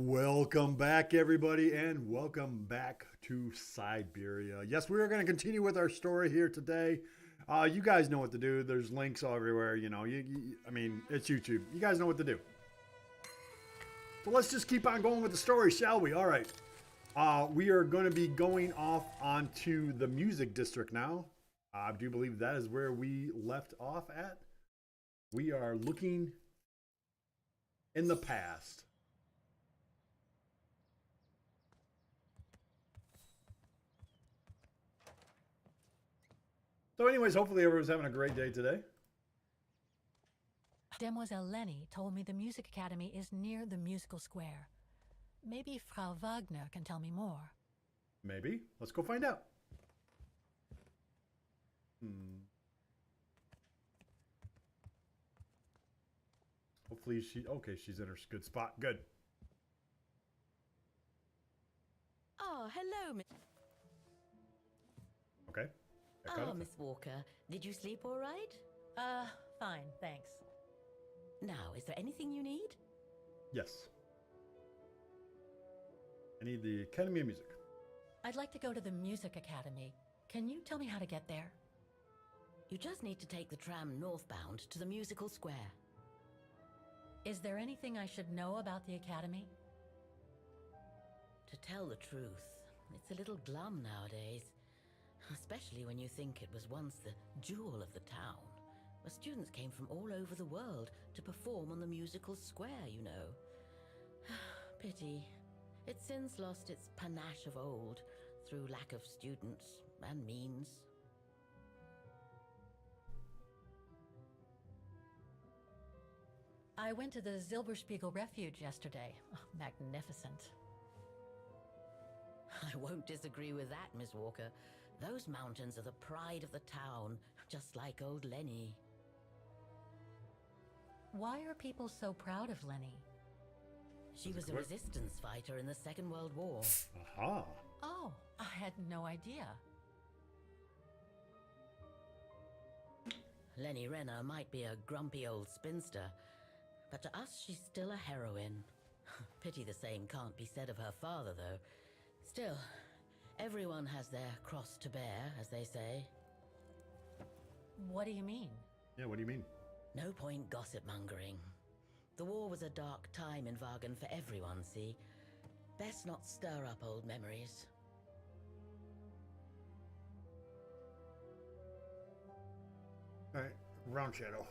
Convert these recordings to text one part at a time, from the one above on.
Welcome back, everybody, and welcome back to Syberia. Yes, we are going to continue with our story here today. You guys know what to do. There's links everywhere. You know, I mean, it's YouTube. You guys know what to do. So let's just keep on going with the story, shall we? All right. We are going to be going off onto the music district now. I do believe that is where we left off at. We are looking in the past. So anyways, hopefully everyone's having a great day today. Demoiselle Lenny told me the Music Academy is near the musical square. Maybe Frau Wagner can tell me more. Maybe. Let's go find out. Hopefully she's in her good spot. Good. Oh, hello, Miss... Okay. Oh, Miss Walker. Did you sleep all right? Fine, thanks. Now, is there anything you need? Yes. I need the Academy of Music. I'd like to go to the Music Academy. Can you tell me how to get there? You just need to take the tram northbound to the musical square. Is there anything I should know about the Academy? To tell the truth, it's a little glum nowadays. Especially when you think it was once the jewel of the town, where students came from all over the world to perform on the musical square, you know. Pity. It's since lost its panache of old through lack of students and means. I went to the Zilberspiegel Refuge yesterday. Oh, magnificent. I won't disagree with that, Miss Walker. Those mountains are the pride of the town, just like old Lenny. Why are people so proud of Lenny? She was a resistance fighter in the Second World War. Aha. Oh, I had no idea. Lenny Renner might be a grumpy old spinster, but to us she's still a heroine. Pity the same can't be said of her father, though. Still, everyone has their cross to bear, as they say. What do you mean? Yeah, what do you mean? No point gossip-mongering. The war was a dark time in Vaghen for everyone, see? Best not stir up old memories. All right, Round Shadow.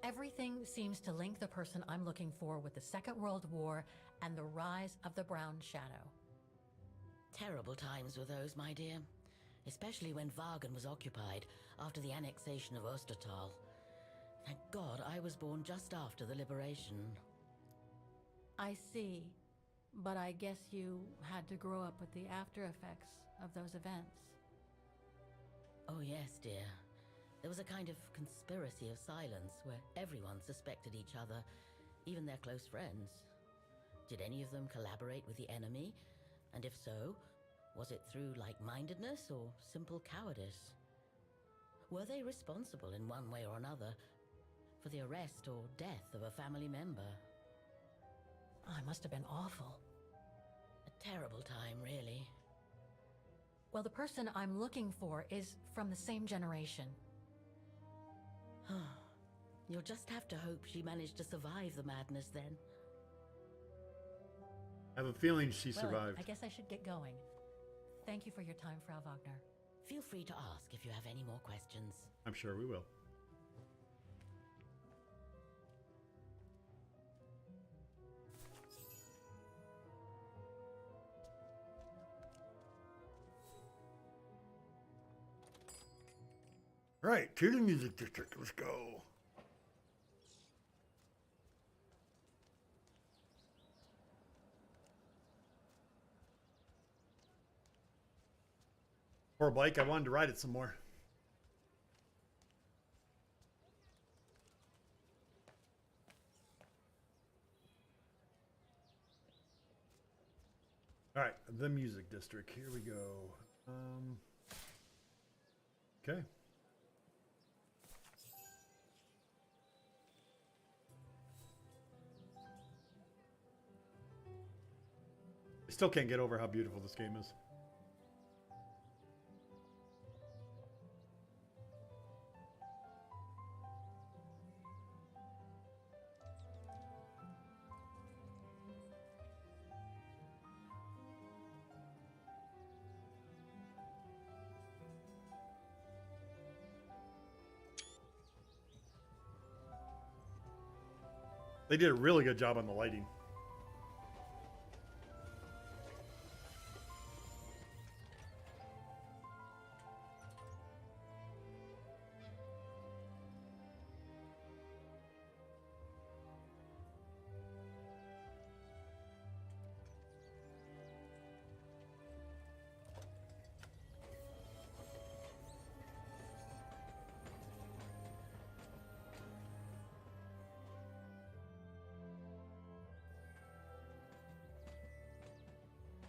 Everything seems to link the person I'm looking for with the Second World War and the rise of the Brown Shadow. Terrible times were those, my dear. Especially when Vaghen was occupied after the annexation of Ostertal. Thank God I was born just after the liberation. I see. But I guess you had to grow up with the after effects of those events. Oh yes, dear. There was a kind of conspiracy of silence where everyone suspected each other, even their close friends. Did any of them collaborate with the enemy? And if so, was it through like-mindedness or simple cowardice? Were they responsible in one way or another for the arrest or death of a family member? Oh, it must have been awful. A terrible time, really. Well, the person I'm looking for is from the same generation. You'll just have to hope she managed to survive the madness then. I have a feeling she Well, survived. I guess I should get going. Thank you for your time, Frau Wagner. Feel free to ask if you have any more questions. I'm sure we will. Right, to the music district. Let's go. Poor bike, I wanted to ride it some more. All right, the music district. Here we go. Okay. Still can't get over how beautiful this game is. They did a really good job on the lighting.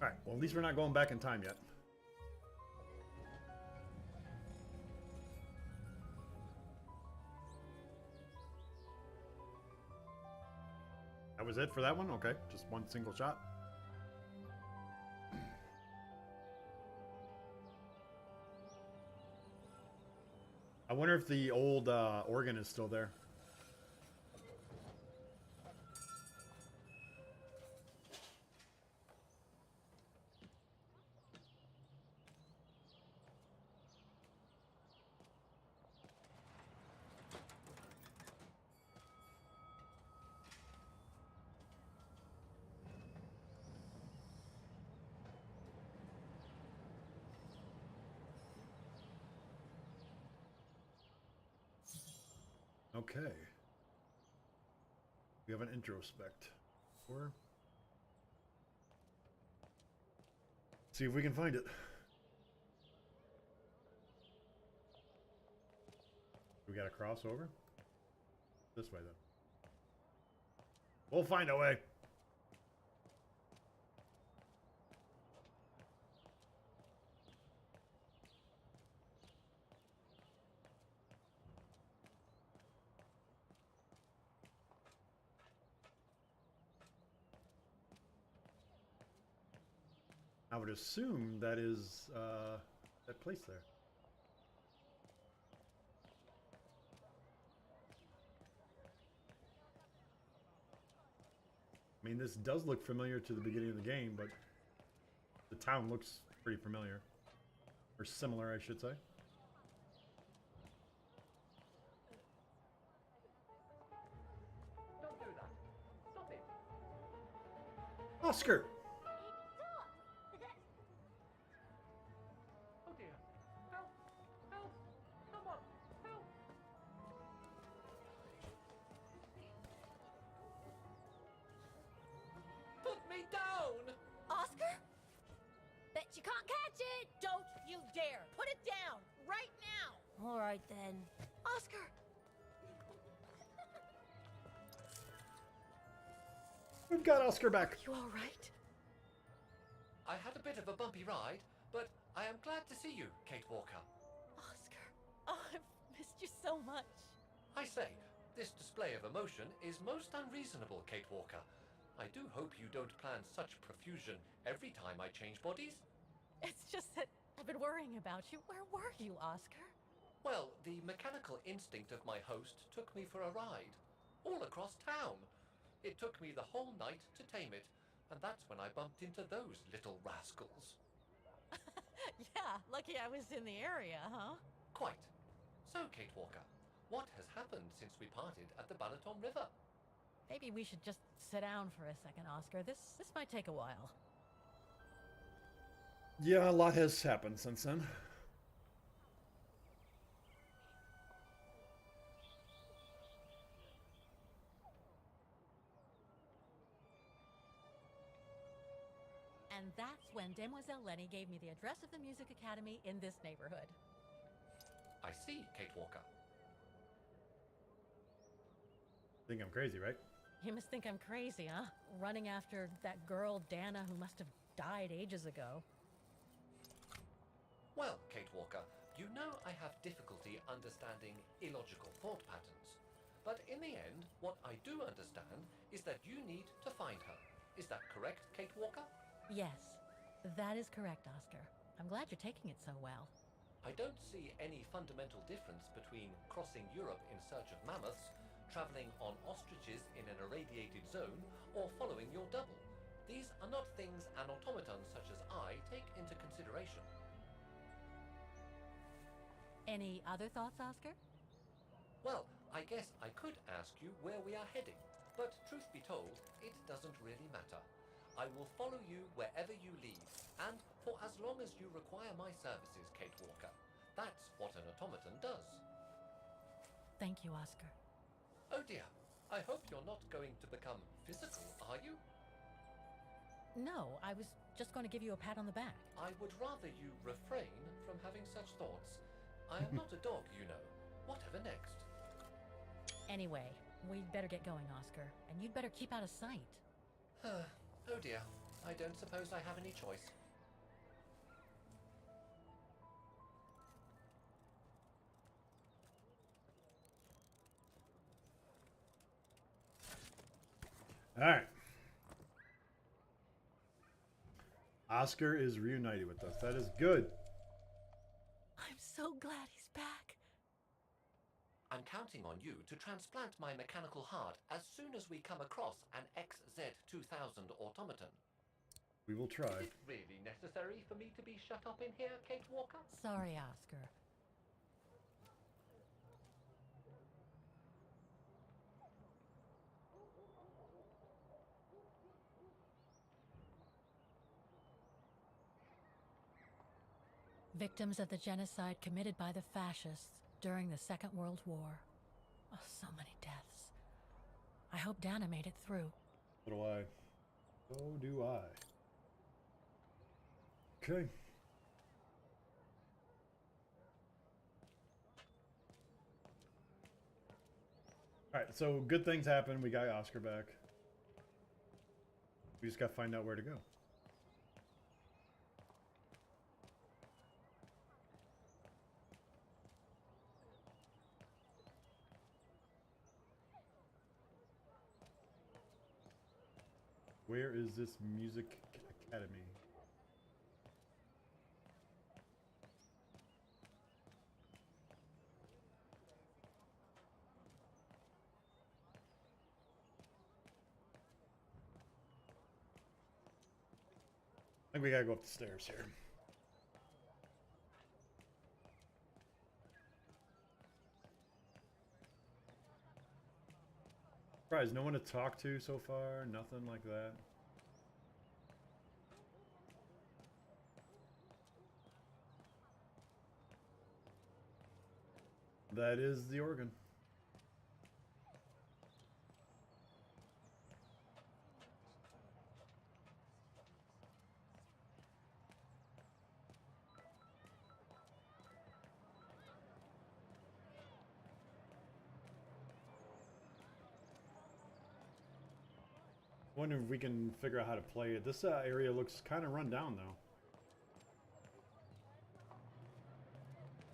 All right, well, at least we're not going back in time yet. That was it for that one? Okay, just one single shot. I wonder if the old organ is still there. Okay. We have an introspect. Or see if we can find it. We got to cross over? This way then. We'll find a way. I would assume that is that place there. I mean, this does look familiar to the beginning of the game, but the town looks pretty familiar. Or similar, I should say. Don't do that. Stop it. Oscar! Oh dear. Help. Help. Someone. Help. Put me down. Oscar? Bet you can't catch it! Don't you dare! Put it down! Right now! All right, then. Oscar! We've got Oscar back. You all right? I had a bit of a bumpy ride, but I am glad to see you, Kate Walker. Oscar. Oh, I've missed you so much. I say, this display of emotion is most unreasonable, Kate Walker. I do hope you don't plan such profusion every time I change bodies. It's just that I've been worrying about you. Where were you, Oscar? Well, the mechanical instinct of my host took me for a ride, all across town. It took me the whole night to tame it, and that's when I bumped into those little rascals. Yeah, lucky I was in the area, huh? Quite. So, Kate Walker, what has happened since we parted at the Balaton River? Maybe we should just sit down for a second, Oscar. This might take a while. Yeah, a lot has happened since then. And that's when Demoiselle Lenny gave me the address of the Music Academy in this neighborhood. I see, Kate Walker. Think I'm crazy, right? You must think I'm crazy, huh? Running after that girl, Dana, who must have died ages ago. Well, Kate Walker, you know I have difficulty understanding illogical thought patterns. But in the end, what I do understand is that you need to find her. Is that correct, Kate Walker? Yes, that is correct, Oscar. I'm glad you're taking it so well. I don't see any fundamental difference between crossing Europe in search of mammoths, traveling on ostriches in an irradiated zone, or following your double. These are not things an automaton such as I take into consideration. Any other thoughts, Oscar? Well, I guess I could ask you where we are heading, but truth be told, it doesn't really matter. I will follow you wherever you lead, and for as long as you require my services, Kate Walker. That's what an automaton does. Thank you, Oscar. Oh dear, I hope you're not going to become physical, are you? No, I was just going to give you a pat on the back. I would rather you refrain from having such thoughts. I am not a dog, you know. Whatever next? Anyway, we'd better get going, Oscar, and you'd better keep out of sight. Oh dear, I don't suppose I have any choice. All right. Oscar is reunited with us. That is good. I'm so glad he's back. I'm counting on you to transplant my mechanical heart as soon as we come across an XZ2000 automaton. We will try. Is it really necessary for me to be shut up in here, Kate Walker? Sorry, Oscar. Victims of the genocide committed by the fascists during the Second World War. Oh, so many deaths. I hope Dana made it through. So do I. So do I. Okay. Alright, so good things happen. We got Oscar back. We just gotta find out where to go. Where is this music academy? I think we gotta go up the stairs here. Surprised, no one to talk to so far, nothing like that. That is the organ. Wonder if we can figure out how to play it. This area looks kind of run down, though.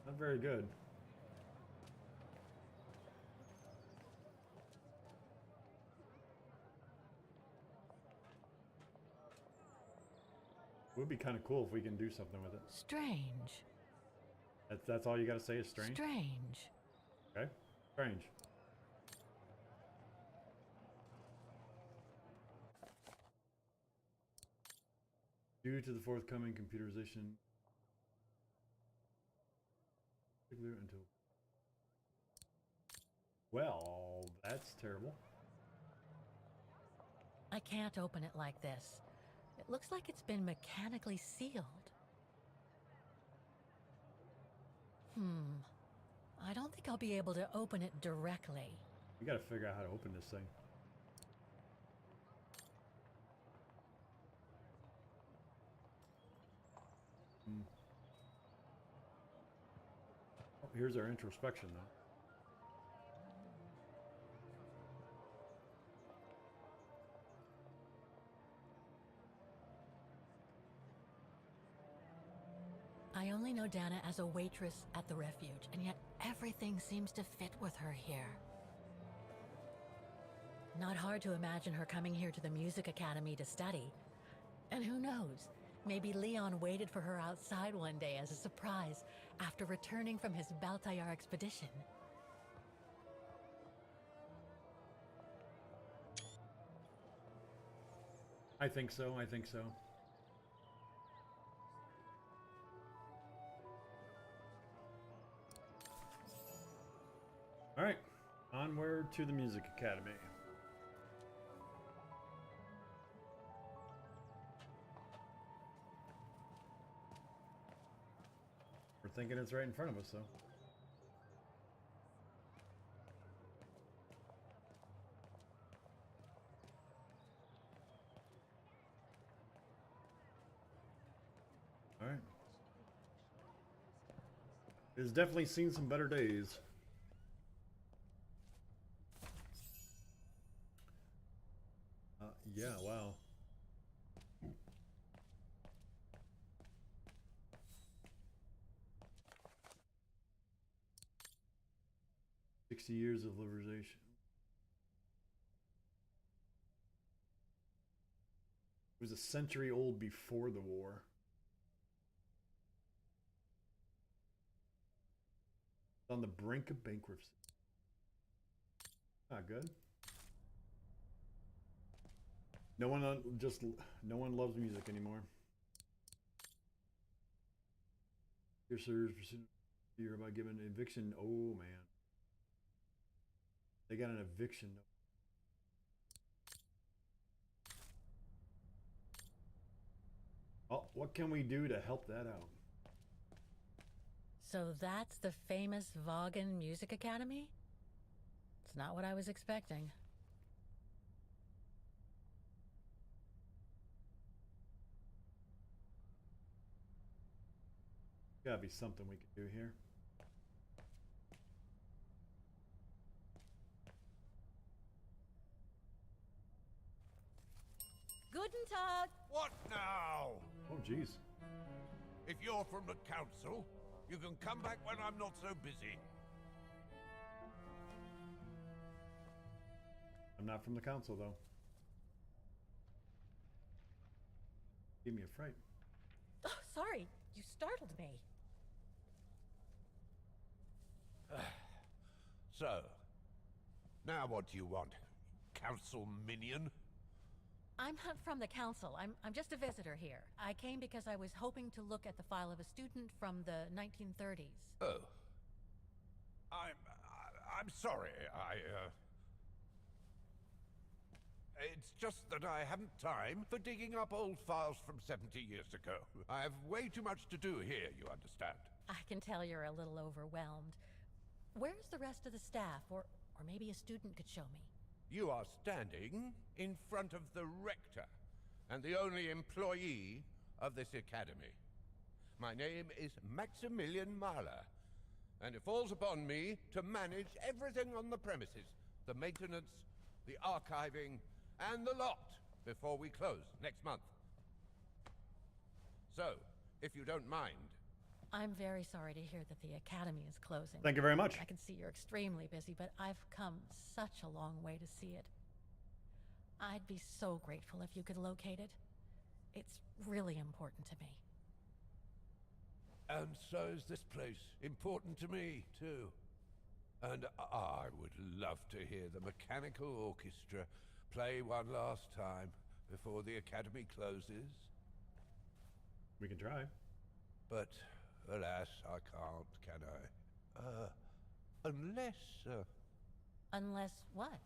Not very good. It would be kind of cool if we can do something with it. Strange. That's all you got to say is strange? Strange. Okay. Strange. Due to the forthcoming computerization until... Well, that's terrible. I can't open it like this. It looks like it's been mechanically sealed. I don't think I'll be able to open it directly. We gotta figure out how to open this thing. Oh, here's our introspection, though. I only know Dana as a waitress at the refuge, and yet everything seems to fit with her here. Not hard to imagine her coming here to the music academy to study. And who knows? Maybe Leon waited for her outside one day as a surprise after returning from his Baltayar expedition. I think so. I think so. All right, onward to the Music Academy. We're thinking it's right in front of us, though. All right. It's definitely seen some better days. Yeah, wow. "60 years of liberation." It was a century old before the war. It's on the brink of bankruptcy. Not good. No one no one loves music anymore. Here, sirs, you're about giving an eviction. Oh man, they got an eviction. Oh, what can we do to help that out? So that's the famous Vaghen Music Academy? It's not what I was expecting. Gotta be something we can do here. Guten Tag! What now? Oh, jeez. If you're from the council, you can come back when I'm not so busy. I'm not from the council, though. Give me a fright. Oh, sorry, you startled me. So, now what do you want? Council minion? I'm not from the council. I'm just a visitor here. I came because I was hoping to look at the file of a student from the 1930s. Oh. I'm sorry, It's just that I haven't time for digging up old files from 70 years ago. I have way too much to do here, you understand. I can tell you're a little overwhelmed. Where's the rest of the staff? Or maybe a student could show me. You are standing in front of the rector and the only employee of this academy. My name is Maximilian Mahler, and it falls upon me to manage everything on the premises. The maintenance, the archiving, and the lot before we close next month. So, if you don't mind... I'm very sorry to hear that the academy is closing. Thank you very much. I can see you're extremely busy, but I've come such a long way to see it. I'd be so grateful if you could locate it. It's really important to me. And so is this place important to me, too. And I would love to hear the mechanical orchestra play one last time before the academy closes. We can try. But, alas, I can't, can I? Unless, Unless what?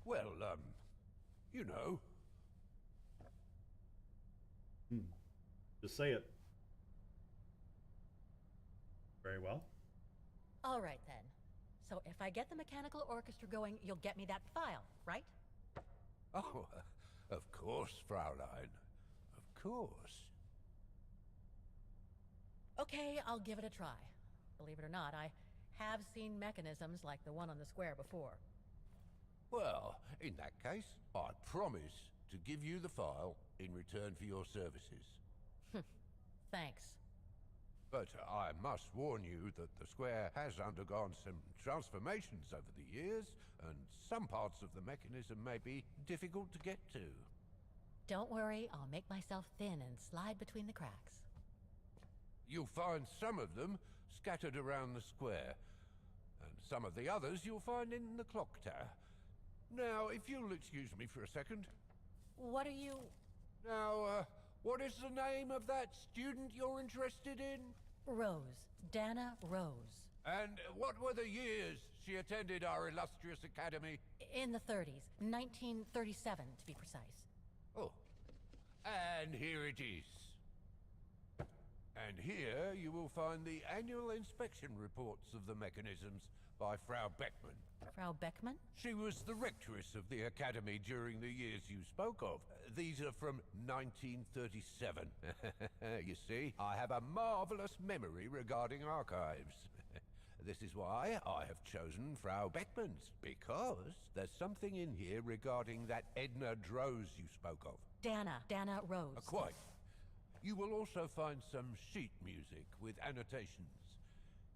well, you know. Just say it. Very well. All right, then. So if I get the mechanical orchestra going, you'll get me that file, right? Oh, of course, Fraulein. Of course. Okay, I'll give it a try. Believe it or not, I have seen mechanisms like the one on the square before. Well, in that case, I promise to give you the file in return for your services. Thanks. But I must warn you that the square has undergone some transformations over the years, and some parts of the mechanism may be difficult to get to. Don't worry, I'll make myself thin and slide between the cracks. You'll find some of them scattered around the square, and some of the others you'll find in the clock tower. Now, if you'll excuse me for a second. What are you... Now, what is the name of that student you're interested in? Roze. Dana Roze. And what were the years she attended our illustrious academy? In the 30s. 1937, to be precise. Oh, and here it is. And here you will find the annual inspection reports of the mechanisms by Frau Beckmann. Frau Beckmann? She was the rectress of the academy during the years you spoke of. These are from 1937. You see, I have a marvelous memory regarding archives. This is why I have chosen Frau Beckmann's, because there's something in here regarding that Edna Droz you spoke of. Dana Roze. Quite. You will also find some sheet music with annotations.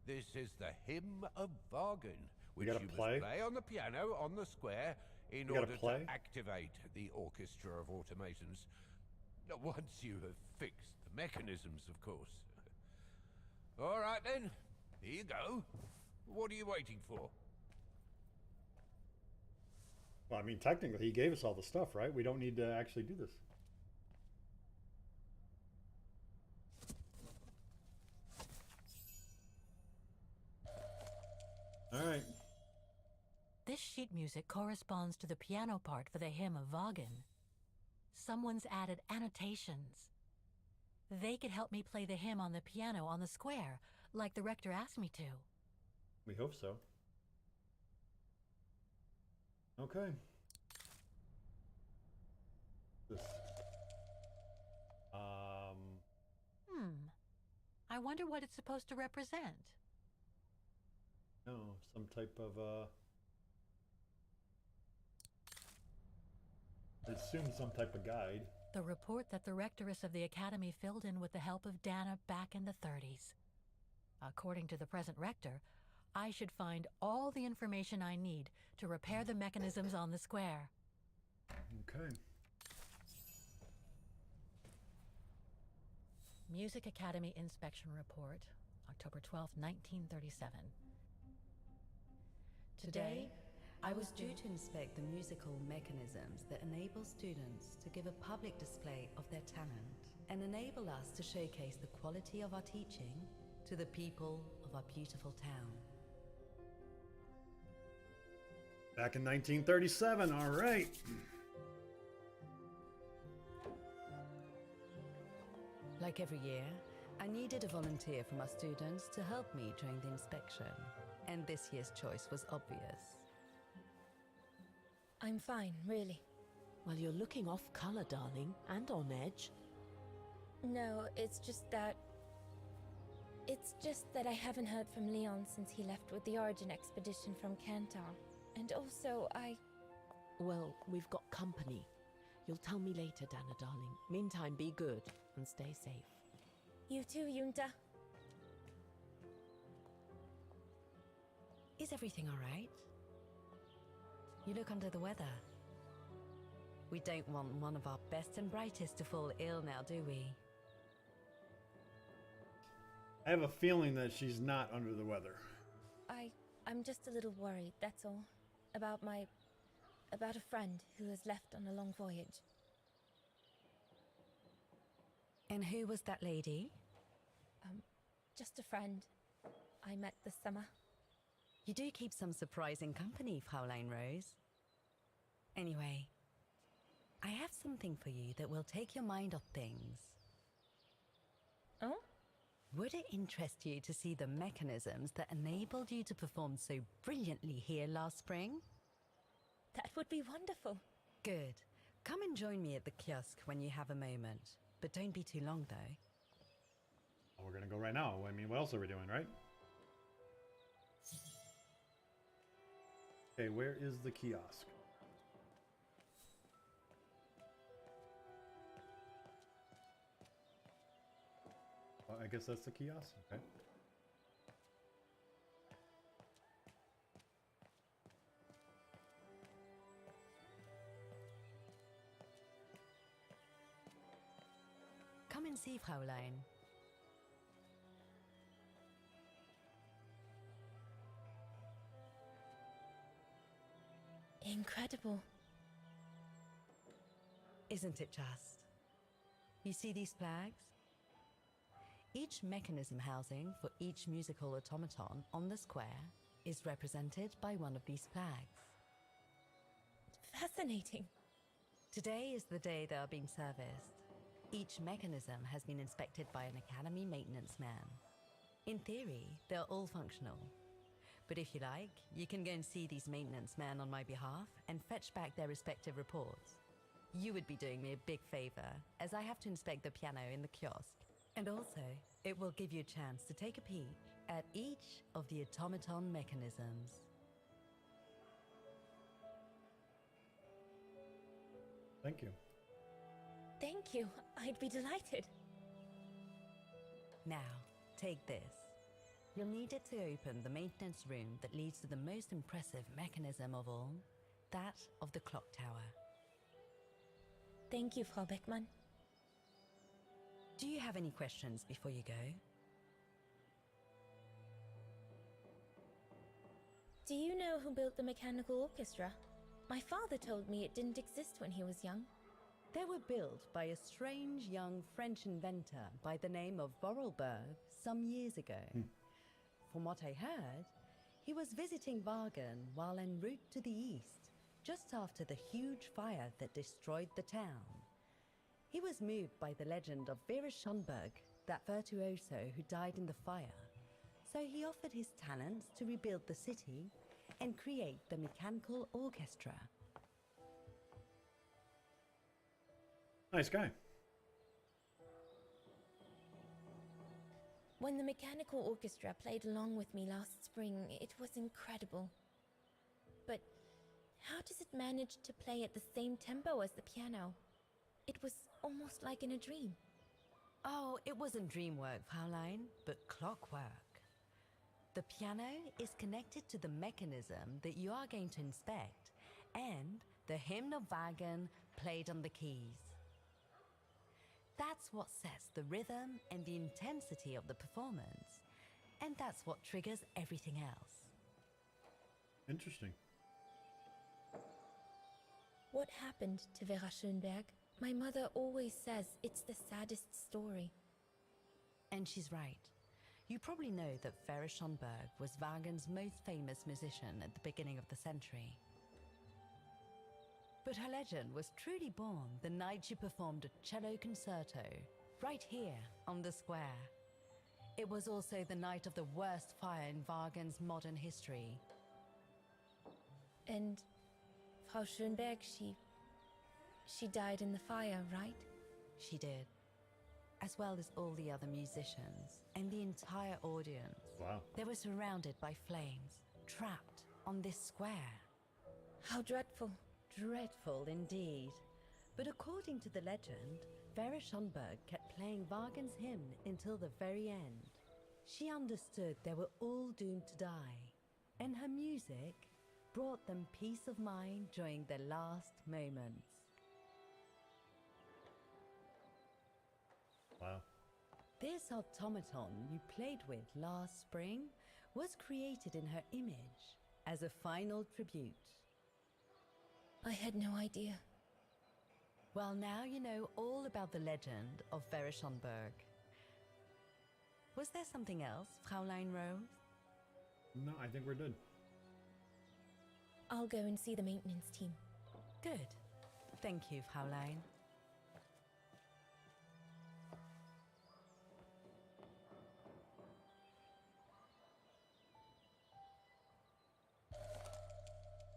This is the Hymn of Vaghen, which you must play on the piano on the square in order to activate the orchestra of automatons. Once you have fixed the mechanisms, of course. All right then, here you go. What are you waiting for? Well, I mean, technically, he gave us all the stuff, right? We don't need to actually do this. All right. This sheet music corresponds to the piano part for the Hymn of Vaghen. Someone's added annotations. They could help me play the hymn on the piano on the square, like the rector asked me to. We hope so. Okay. This. I wonder what it's supposed to represent. No, some type of, I assume some type of guide. The report that the rectoress of the academy filled in with the help of Dana back in the 30s. According to the present rector, I should find all the information I need to repair the mechanisms on the square. Okay. Music Academy Inspection Report, October 12, 1937. Today, I was due to inspect the musical mechanisms that enable students to give a public display of their talent and enable us to showcase the quality of our teaching to the people of our beautiful town. Back in 1937, all right. Like every year, I needed a volunteer from our students to help me during the inspection, and this year's choice was obvious. I'm fine, really. Well, you're looking off color, darling, and on edge. No, it's just that I haven't heard from Leon since he left with the Origin expedition from Kantar. And also, Well, we've got company. You'll tell me later, Dana, darling. Meantime, be good and stay safe. You too, Yunta. Is everything all right? You look under the weather. We don't want one of our best and brightest to fall ill now, do we? I have a feeling that she's not under the weather. I'm just a little worried, that's all. About a friend who has left on a long voyage. And who was that lady? Just a friend I met this summer. You do keep some surprising company, Fraulein Rose. Anyway, I have something for you that will take your mind off things. Oh? Would it interest you to see the mechanisms that enabled you to perform so brilliantly here last spring? That would be wonderful. Good. Come and join me at the kiosk when you have a moment. But don't be too long, though. Oh, we're going to go right now. I mean, what else are we doing, right? Okay, where is the kiosk? Oh, I guess that's the kiosk. Okay. and see, Fräulein. Incredible. Isn't it just? You see these flags? Each mechanism housing for each musical automaton on the square is represented by one of these flags. Fascinating. Today is the day they are being serviced. Each mechanism has been inspected by an Academy maintenance man. In theory, they're all functional. But if you like, you can go and see these maintenance men on my behalf and fetch back their respective reports. You would be doing me a big favor, as I have to inspect the piano in the kiosk. And also, it will give you a chance to take a peek at each of the automaton mechanisms. Thank you. Thank you. I'd be delighted. Now, take this. You'll need it to open the maintenance room that leads to the most impressive mechanism of all, that of the clock tower. Thank you, Frau Beckmann. Do you have any questions before you go? Do you know who built the mechanical orchestra? My father told me it didn't exist when he was young. They were built by a strange young French inventor by the name of Vorarlberg some years ago. From what I heard, he was visiting Vaghen while en route to the east, just after the huge fire that destroyed the town. He was moved by the legend of Vera Schönberg, that virtuoso who died in the fire. So he offered his talents to rebuild the city and create the mechanical orchestra. Nice guy. When the mechanical orchestra played along with me last spring, it was incredible. But how does it manage to play at the same tempo as the piano? It was almost like in a dream. Oh, it wasn't dream work, Fräulein, but clockwork. The piano is connected to the mechanism that you are going to inspect, and the hymn of Vaghen played on the keys. That's what sets the rhythm and the intensity of the performance, and that's what triggers everything else. Interesting. What happened to Vera Schönberg? My mother always says it's the saddest story. And she's right. You probably know that Vera Schönberg was Waghen's most famous musician at the beginning of the century. But her legend was truly born the night she performed a cello concerto, right here on the square. It was also the night of the worst fire in Waghen's modern history. And Frau Schönberg, she died in the fire, right? She did. As well as all the other musicians and the entire audience. Wow. They were surrounded by flames, trapped on this square. How dreadful. Dreadful indeed. But according to the legend, Vera Schönberg kept playing Waghen's hymn until the very end. She understood they were all doomed to die, and her music brought them peace of mind during their last moments. Wow. This automaton you played with last spring was created in her image as a final tribute. I had no idea. Well, now you know all about the legend of Vera Schönberg. Was there something else, Fräulein Rose? No, I think we're good. I'll go and see the maintenance team. Good. Thank you, Fräulein.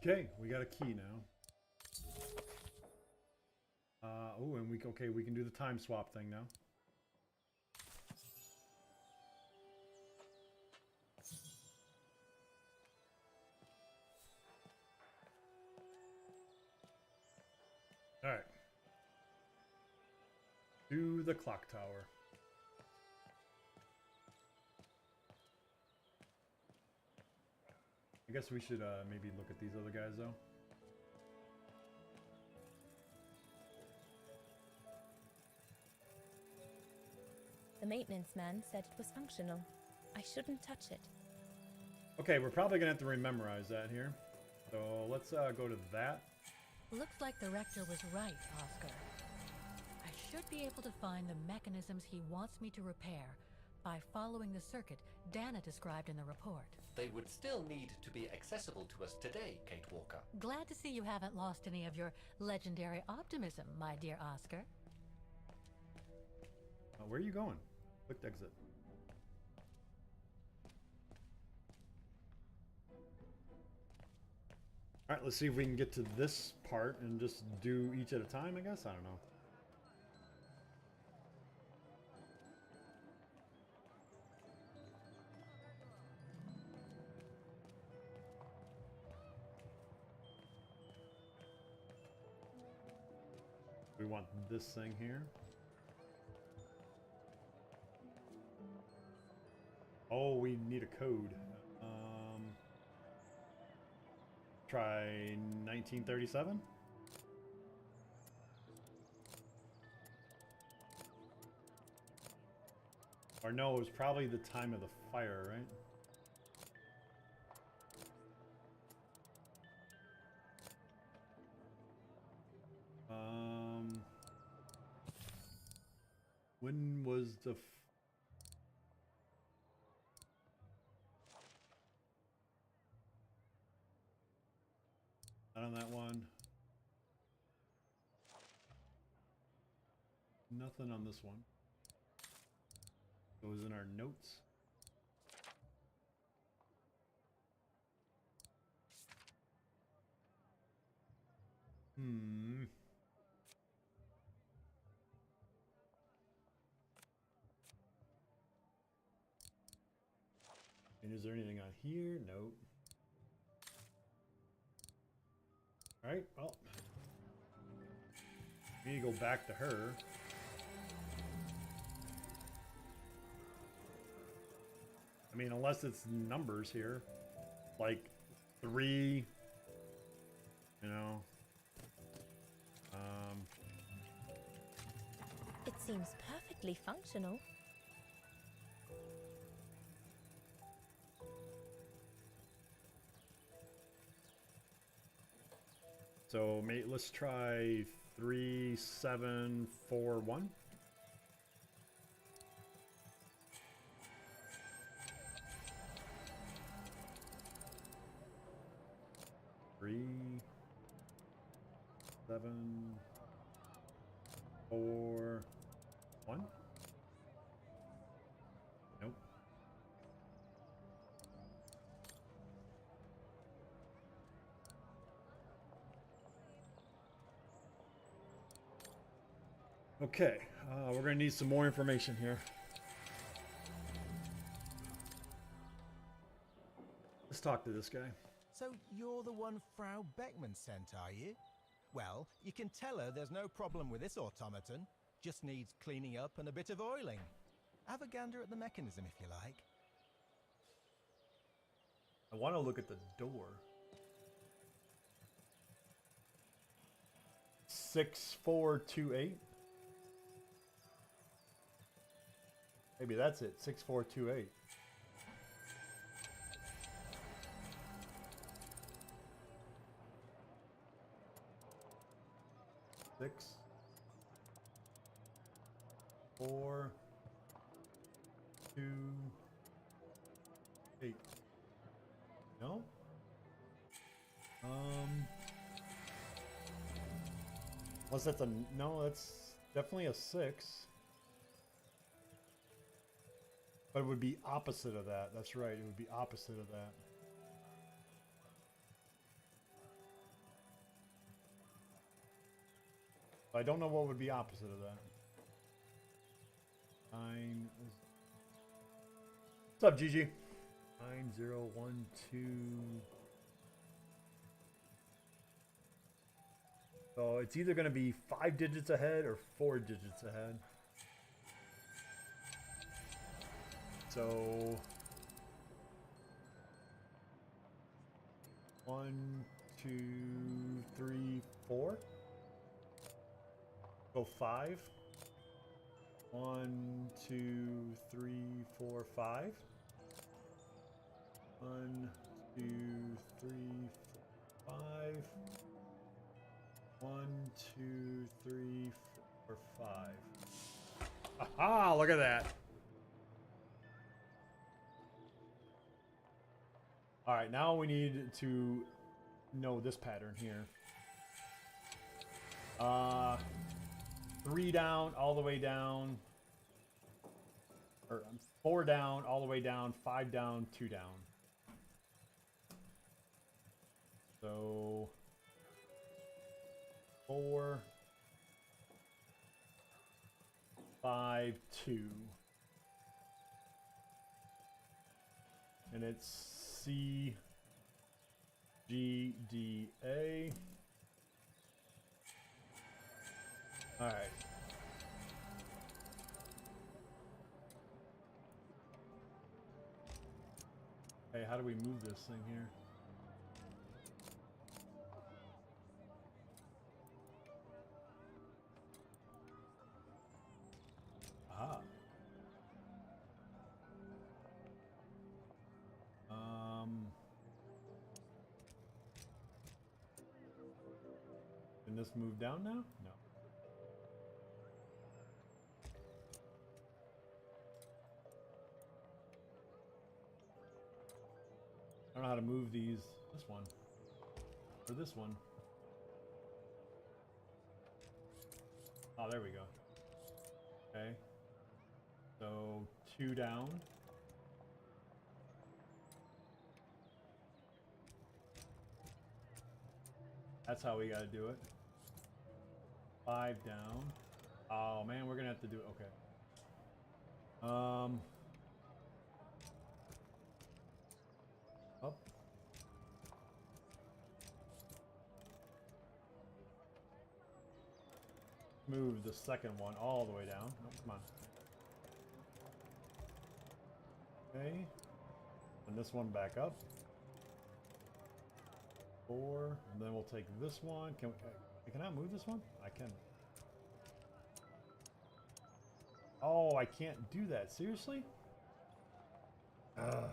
Okay, we got a key now. Oh, and we can do the time swap thing now. All right. To the clock tower. I guess we should maybe look at these other guys though. The maintenance man said it was functional. I shouldn't touch it. Okay, we're probably gonna have to rememorize that here. So let's go to that. Looks like the rector was right, Oscar. I should be able to find the mechanisms he wants me to repair by following the circuit Dana described in the report. They would still need to be accessible to us today, Kate Walker. Glad to see you haven't lost any of your legendary optimism, my dear Oscar. Where are you going? Click to exit. All right, let's see if we can get to this part and just do each at a time, I guess. I don't know. We want this thing here. Oh, we need a code. Try 1937. Or no, it was probably the time of the fire, right? When was the not on that one. Nothing on this one. It was in our notes. And is there anything on here? Nope. Alright, well. We need to go back to her. I mean, unless it's numbers here. Like 3. You know. It seems perfectly functional. So mate, let's try 3741. Three, 7, 4, 1. Nope. Okay, we're gonna need some more information here. Let's talk to this guy. So you're the one Frau Beckman sent, are you? Well, you can tell her there's no problem with this automaton. Just needs cleaning up and a bit of oiling. Have a gander at the mechanism if you like. I want to look at the door. 6428. Maybe that's it. 6428. Six, 4, 2, 8. No? Unless that's a no, that's definitely a 6. But it would be opposite of that. That's right. It would be opposite of that. I don't know what would be opposite of that. 9. What's up, Gigi? 9012. So it's either going to be 5 digits ahead or 4 digits ahead. So 1, 2, 3, 4. Go 5. 1, 2, 3, 4, 5. 1, 2, 3, 4, 5. 1, 2, 3, 4, 5. Aha! Look at that. All right, now we need to know this pattern here. 3 down, all the way down. Or 4 down, all the way down. 5 down, 2 down. So 4, 5, 2. And it's C, G, D, A. All right. Hey, how do we move this thing here? Aha. Can this move down now? No. I don't know how to move these. This one. Or this one. Oh, there we go. Okay. So 2 down. That's how we gotta do it. 5 down. Oh man, we're gonna have to do it. Okay. Up. Move the second one all the way down. Oh, come on. Okay. And this one back up. 4. And then we'll take this one. Can I move this one? I can. Oh, I can't do that. Seriously? Ugh.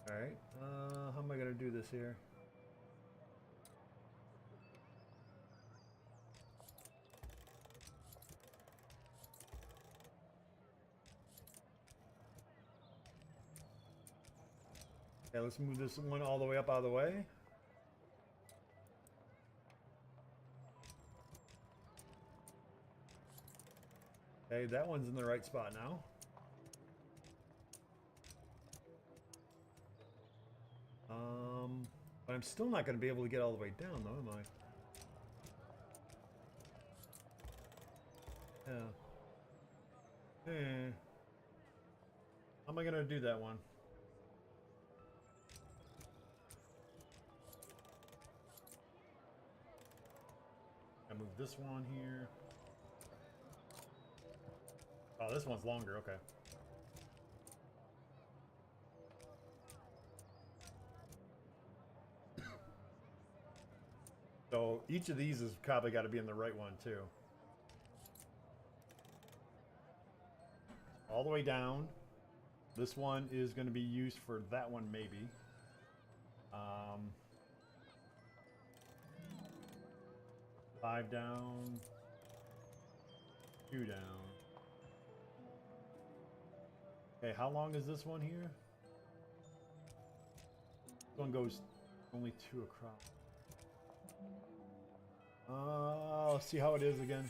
Alright. How am I going to do this here? Okay, let's move this one all the way up out of the way. Okay, that one's in the right spot now. But I'm still not going to be able to get all the way down, though, am I? Yeah. How am I going to do that one? I move this one here. Oh, this one's longer, okay. So each of these has probably got to be in the right one too. All the way down. This one is going to be used for that one maybe. 5 down. 2 down. Okay, how long is this one here? This one goes only 2 across. Let's see how it is again.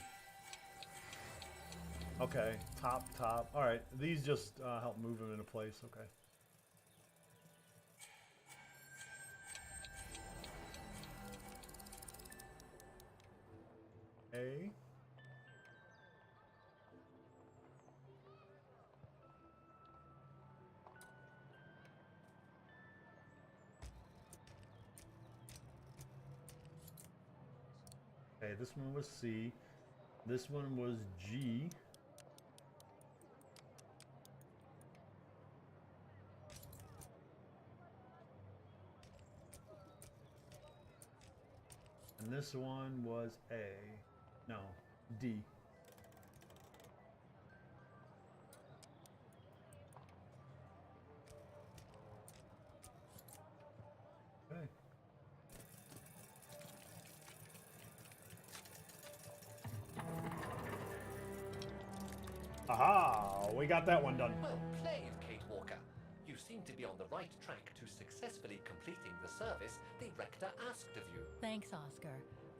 Okay, top. All right, these just help move them into place. Okay. A. Okay, this one was C. This one was G. And And this one was A. No, D. Okay. Aha! We got that one done. Well played, Kate Walker. You seem to be on the right track to successfully completing the service the rector asked of you. Thanks, Oscar.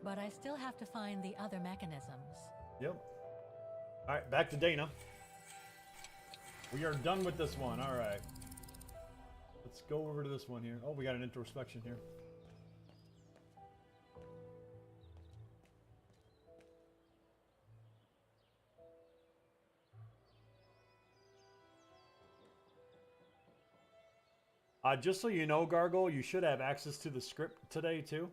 But I still have to find the other mechanisms. Yep. Alright, back to Dana. We are done with this one. Alright. Let's go over to this one here. Oh, we got an introspection here. Just so you know, Gargle, you should have access to the script today, too.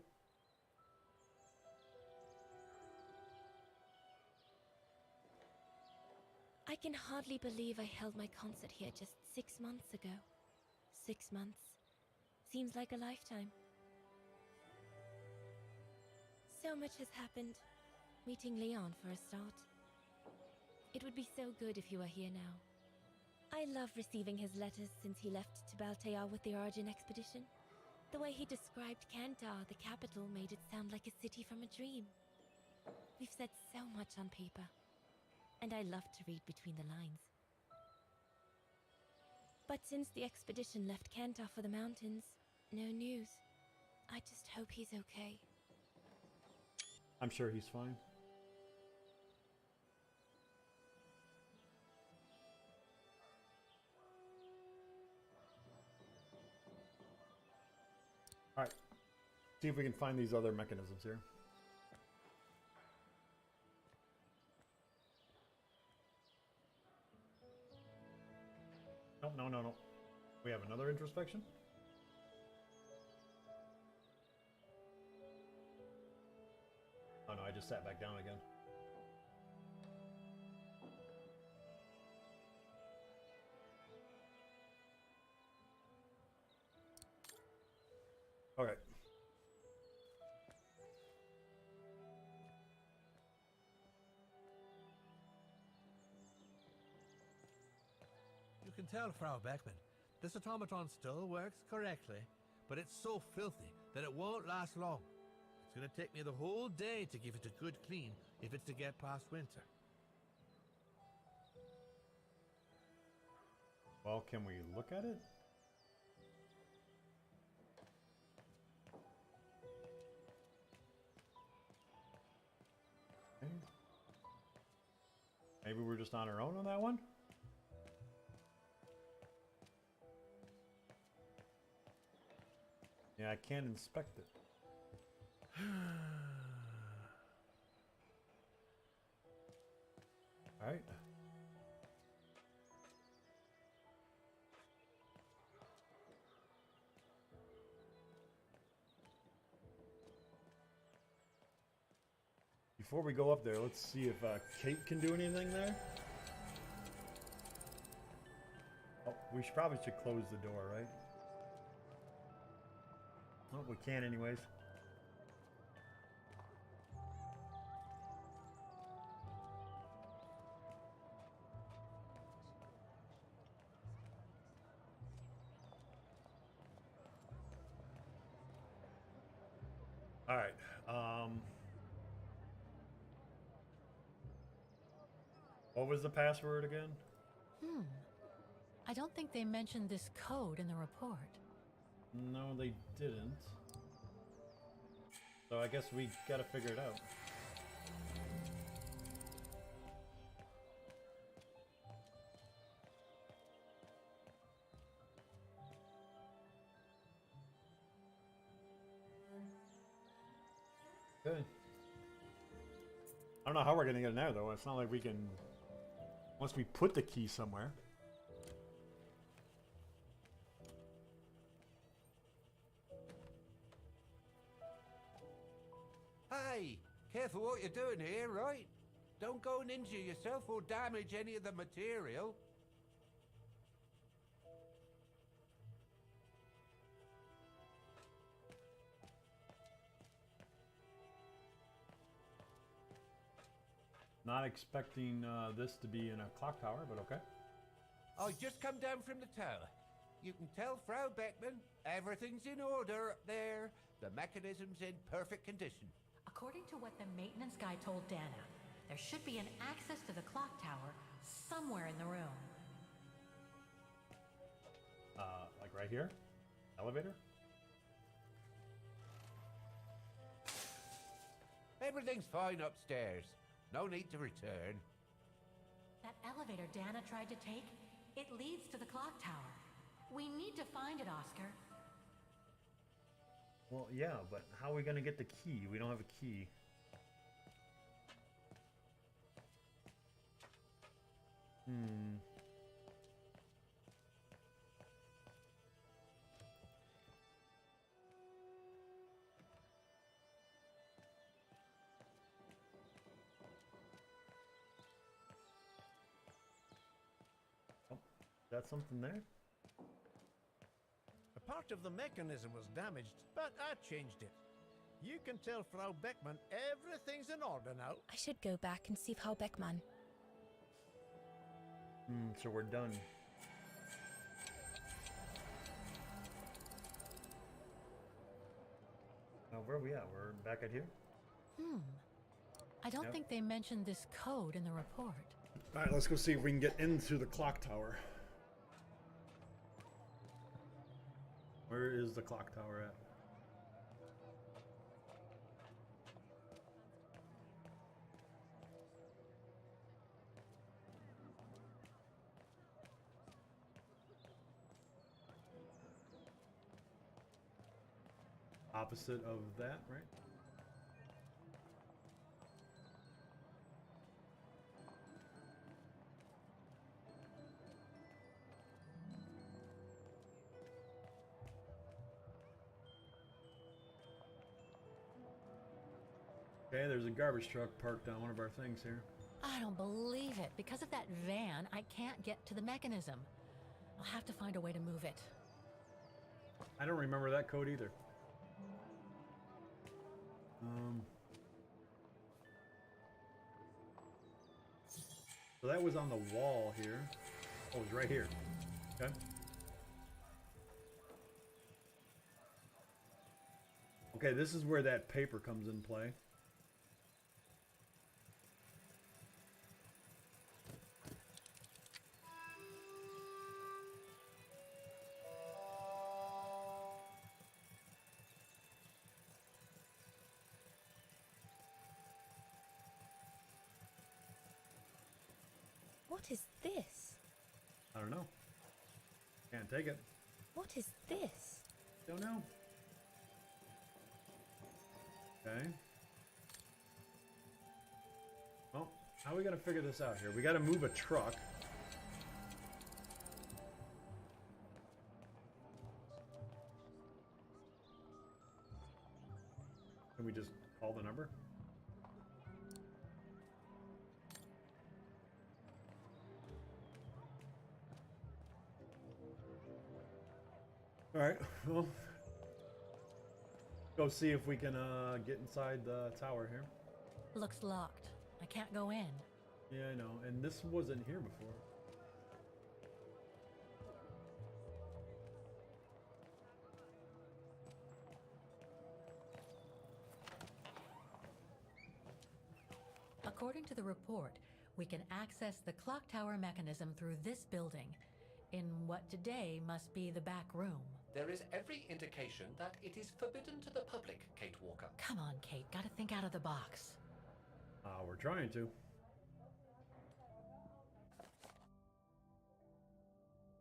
I can hardly believe I held my concert here just 6 months ago. 6 months. Seems like a lifetime. So much has happened. Meeting Leon for a start. It would be so good if you were here now. I love receiving his letters since he left to Baltea with the Origin expedition. The way he described Kantar, the capital, made it sound like a city from a dream. We've said so much on paper, and I love to read between the lines. But since the expedition left Kantar for the mountains, no news. I just hope he's okay. I'm sure he's fine. Alright. See if we can find these other mechanisms here. Nope, no. We have another introspection? Oh no, I just sat back down again. Alright. You can tell, Frau Beckman, this automaton still works correctly, but it's so filthy that it won't last long. It's going to take me the whole day to give it a good clean if it's to get past winter. Well, can we look at it? Okay. Maybe we're just on our own on that one? Yeah, I can't inspect it. All right. Before we go up there, let's see if Kate can do anything there. Oh, we probably should close the door, right? Well, we can anyways. All right. What was the password again? I don't think they mentioned this code in the report. No, they didn't. So I guess we gotta figure it out. Good. I don't know how we're gonna get in there though. It's not like we can, unless we put the key somewhere. Hey, careful what you're doing here, right? Don't go and injure yourself or damage any of the material. Not expecting this to be in a clock tower, but okay. I just come down from the tower. You can tell Frau Beckman everything's in order up there. The mechanism's in perfect condition. According to what the maintenance guy told Dana, there should be an access to the clock tower somewhere in the room. Like right here? Elevator? Everything's fine upstairs. No need to return. That elevator Dana tried to take, it leads to the clock tower. We need to find it, Oscar. Well, yeah, but how are we gonna get the key? We don't have a key. Oh, is that something there? A part of the mechanism was damaged, but I changed it. You can tell Frau Beckman everything's in order now. I should go back and see Frau Beckman. So we're done. Where are we at? We're back at here? I don't Yep. think they mentioned this code in the report. Alright, let's go see if we can get into the clock tower. Where is the clock tower at? Opposite of that, right? Okay, there's a garbage truck parked on one of our things here. I don't believe it. Because of that van, I can't get to the mechanism. I'll have to find a way to move it. I don't remember that code either. So that was on the wall here. Oh, it was right here. Okay. Okay, this is where that paper comes in play. What is this? I don't know. Can't take it. What is this? Don't know. Okay. Well, how are we gonna figure this out here? We gotta move a truck. Can we just call the number? Alright, well, go see if we can get inside the tower here. Looks locked. I can't go in. Yeah, I know, and this wasn't here before. According to the report, we can access the clock tower mechanism through this building, in what today must be the back room. There is every indication that it is forbidden to the public, Kate Walker. Come on, Kate, gotta think out of the box. We're trying to.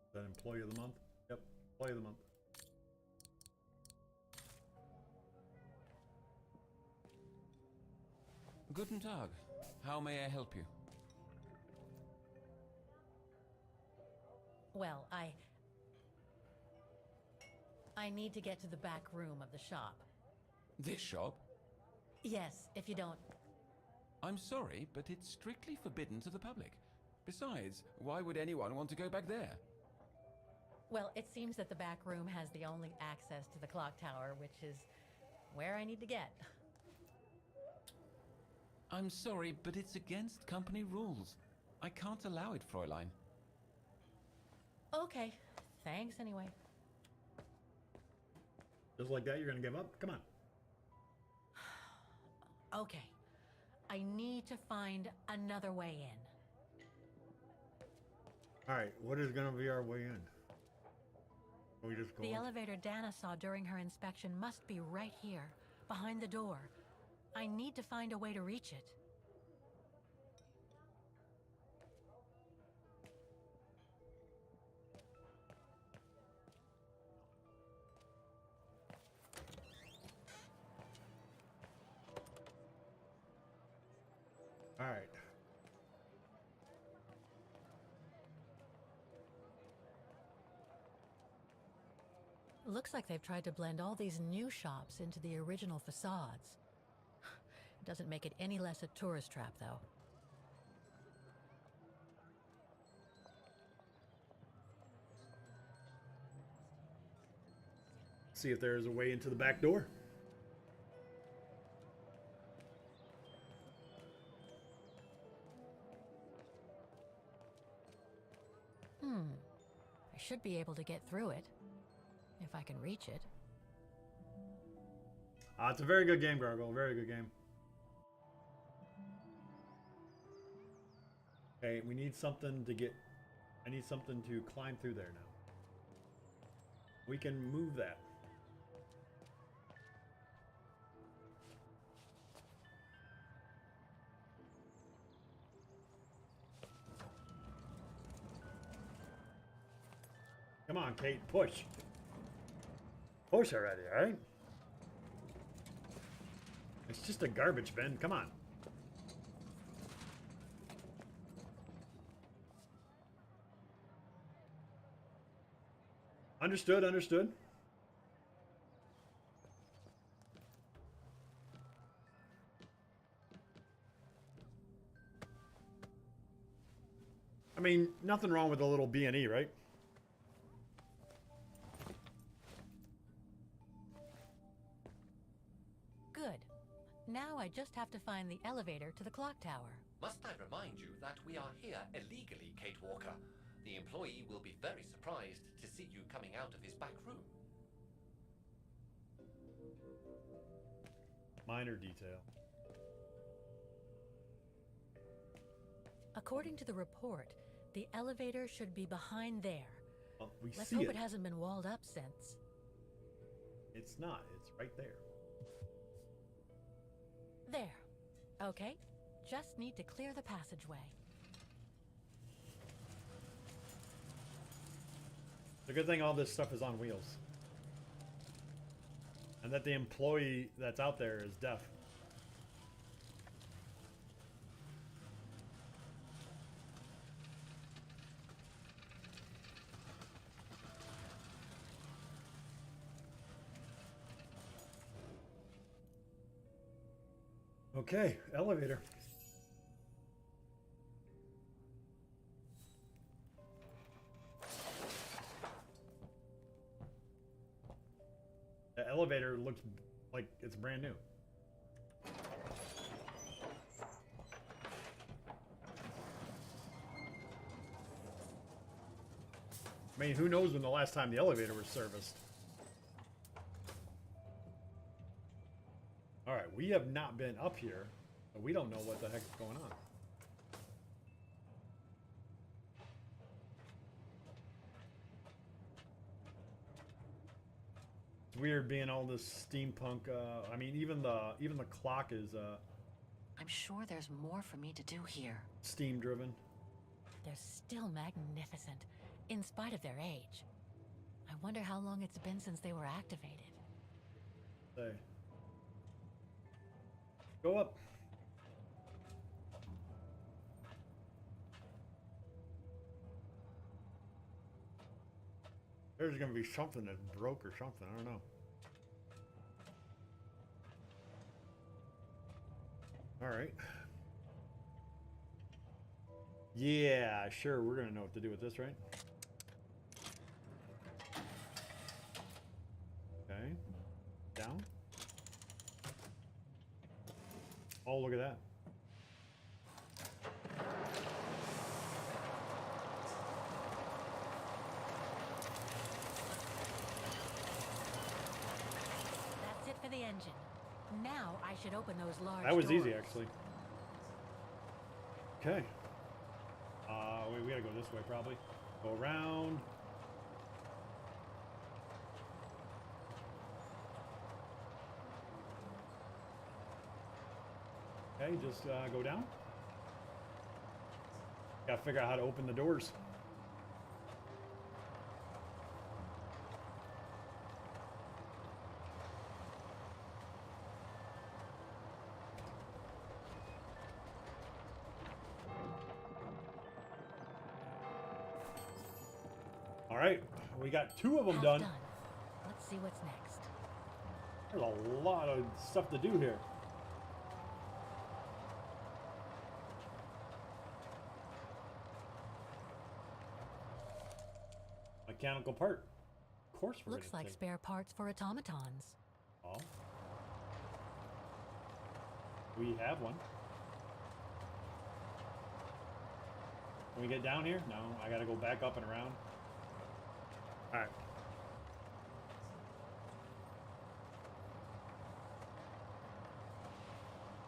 Is that employee of the month? Yep, employee of the month. Guten Tag. How may I help you? Well, I need to get to the back room of the shop. This shop? Yes, if you don't... I'm sorry, but it's strictly forbidden to the public. Besides, why would anyone want to go back there? Well, it seems that the back room has the only access to the clock tower, which is where I need to get. I'm sorry, but it's against company rules. I can't allow it, Fräulein. Okay, thanks anyway. Just like that, you're gonna give up? Come on. Okay, I need to find another way in. All right, what is gonna be our way in? Can we just go The in? elevator Dana saw during her inspection must be right here, behind the door. I need to find a way to reach it. All right. Looks like they've tried to blend all these new shops into the original facades. Doesn't make it any less a tourist trap, though. See if there's a way into the back door. I should be able to get through it, if I can reach it. It's a very good game, Gargoyle. Very good game. Okay, we need something to get... I need something to climb through there now. We can move that. Come on, Kate, push. Push already, alright? It's just a garbage bin, come on. Understood, understood. I mean, nothing wrong with a little B&E, right? Good. Now I just have to find the elevator to the clock tower. Must I remind you that we are here illegally, Kate Walker? The employee will be very surprised to see you coming out of his back room. Minor detail. According to the report, the elevator should be behind there. Oh, we Let's see hope it. it hasn't been walled up since. It's not. It's right there. There. Okay. Just need to clear the passageway. It's a good thing all this stuff is on wheels. And that the employee that's out there is deaf. Okay, elevator. The elevator looks like it's brand new. I mean, who knows when the last time the elevator was serviced? Alright, we have not been up here, so we don't know what the heck is going on. It's weird being all this steampunk, I mean, even the clock is, I'm sure there's more for me to do here. steam driven. They're still magnificent, in spite of their age. I wonder how long it's been since they were activated. Say. Go up. There's gonna be something that broke or something, I don't know. Alright. Yeah, sure, we're gonna know what to do with this, right? Okay. Down. Oh, look at that. for the engine. Now I should open those large That was easy, doors. actually. Okay. Wait, we gotta go this way, probably. Go around. Okay, just go down. Gotta figure out how to open the doors. All right, we got 2 of them Half done. Let's see what's next. There's a lot of stuff to do here. Mechanical part. Of course we're Looks gonna like take. spare parts for automatons. Oh. We have one. Can we get down here? No, I gotta go back up and around. Alright.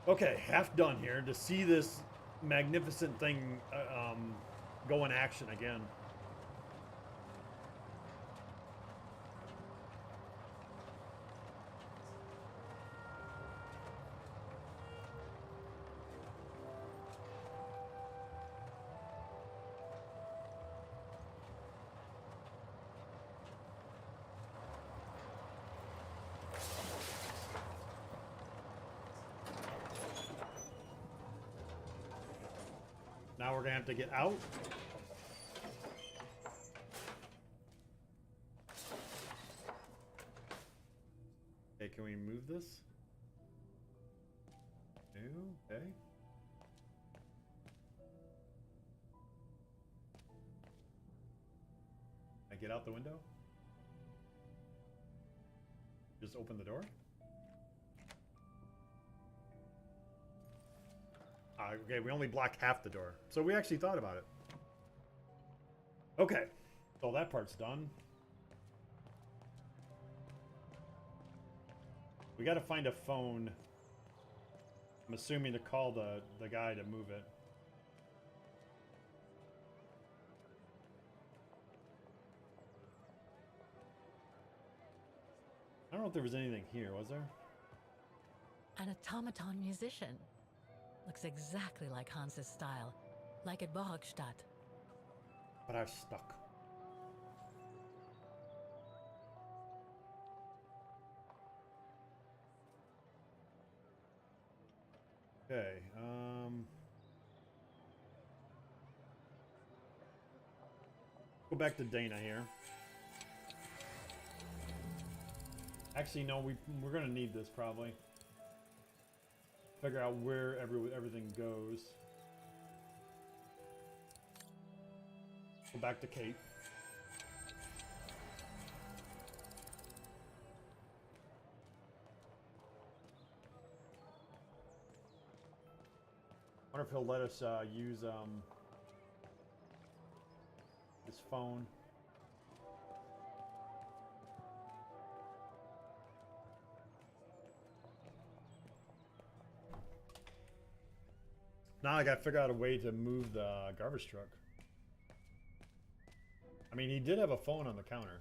Okay, half done here to see this magnificent thing go in action again. Now we're gonna have to get out. Okay, can we move this? No, okay. I get out the window? Just open the door? Okay, we only blocked half the door. So we actually thought about it. Okay, so that part's done. We gotta find a phone. I'm assuming to call the guy to move it. I don't know if there was anything here, was there? An automaton musician. Looks exactly like Hans's style, like at Borgstadt. But I'm stuck. Okay, go back to Dana here. Actually, no, we're gonna need this probably. Figure out where everything goes. Go back to Kate. Wonder if he'll let us use his phone. Now I gotta figure out a way to move the garbage truck. I mean, he did have a phone on the counter.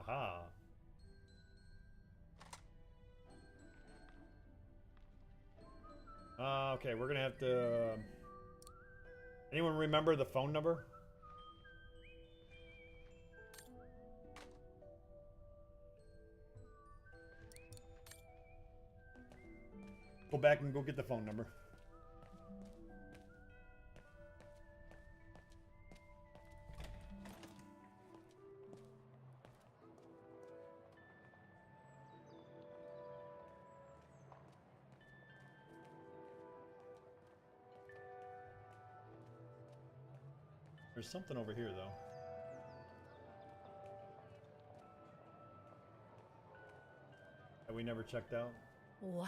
Aha. Okay, we're gonna have to... anyone remember the phone number? Go back and go get the phone number. There's something over here, though. That we never checked out. Wow.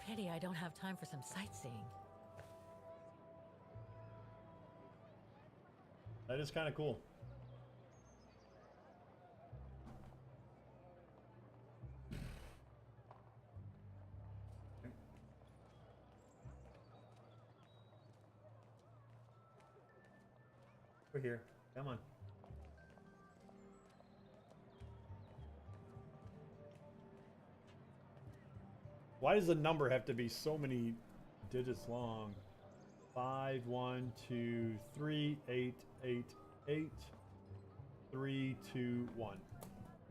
Pity I don't have time for some sightseeing. That is kind of cool. here. Come on. Why does the number have to be so many digits long? 5, 1, 2, 3, 8, 8, 8, 3, 2, 1.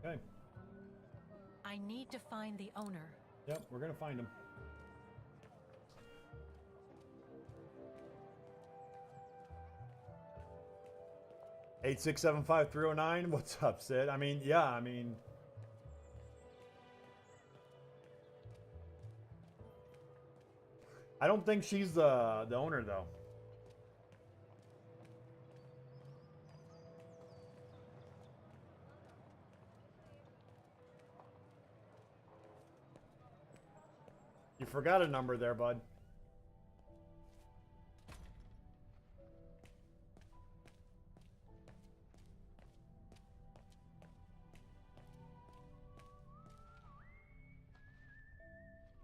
Okay. I need to find the owner. Yep, we're gonna find him. Eight six seven five 309. What's up, Sid? I mean, yeah, I mean. I don't think she's the owner though. You forgot a number there, bud.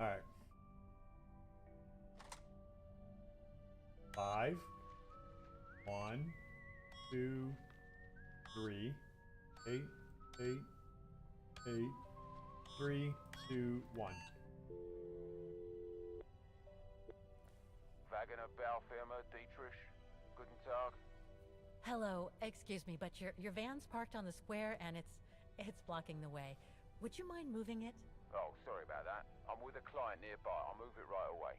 All right. 5, 1, 2, 3, 8, 8, 8, 3, 2, 1. Vaghen Baufirma, Dietrich. Guten Tag. Hello, excuse me, but your van's parked on the square and it's blocking the way. Would you mind moving it? Oh, sorry about that. I'm with a client nearby. I'll move it right away.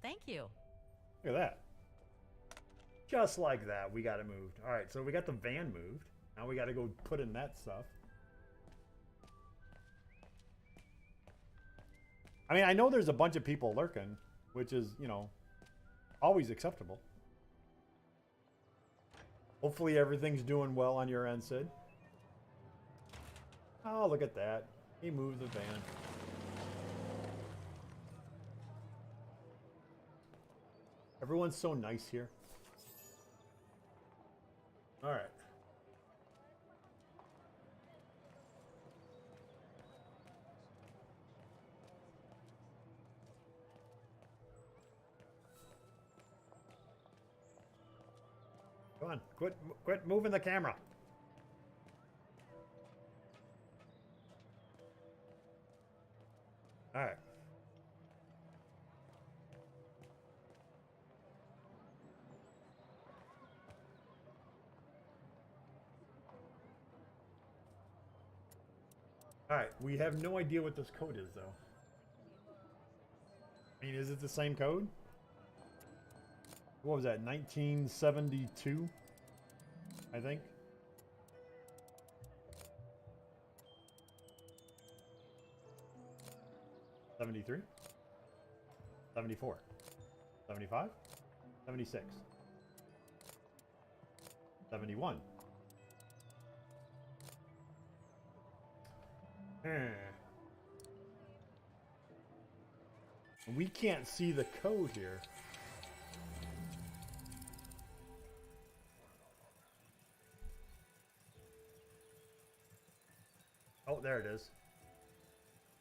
Thank you. Look at that. Just like that, we got it moved. All right, so we got the van moved. Now we got to go put in that stuff. I mean, I know there's a bunch of people lurking, which is, you know, always acceptable. Hopefully everything's doing well on your end, Sid. Oh, look at that. He moved the van. Everyone's so nice here. All right. Come on, quit moving the camera. All right. All right, we have no idea what this code is, though. I mean, is it the same code? What was that, 1972? I think. $73? $74? $75? $76? $71? We can't see the code here. Oh, there it is.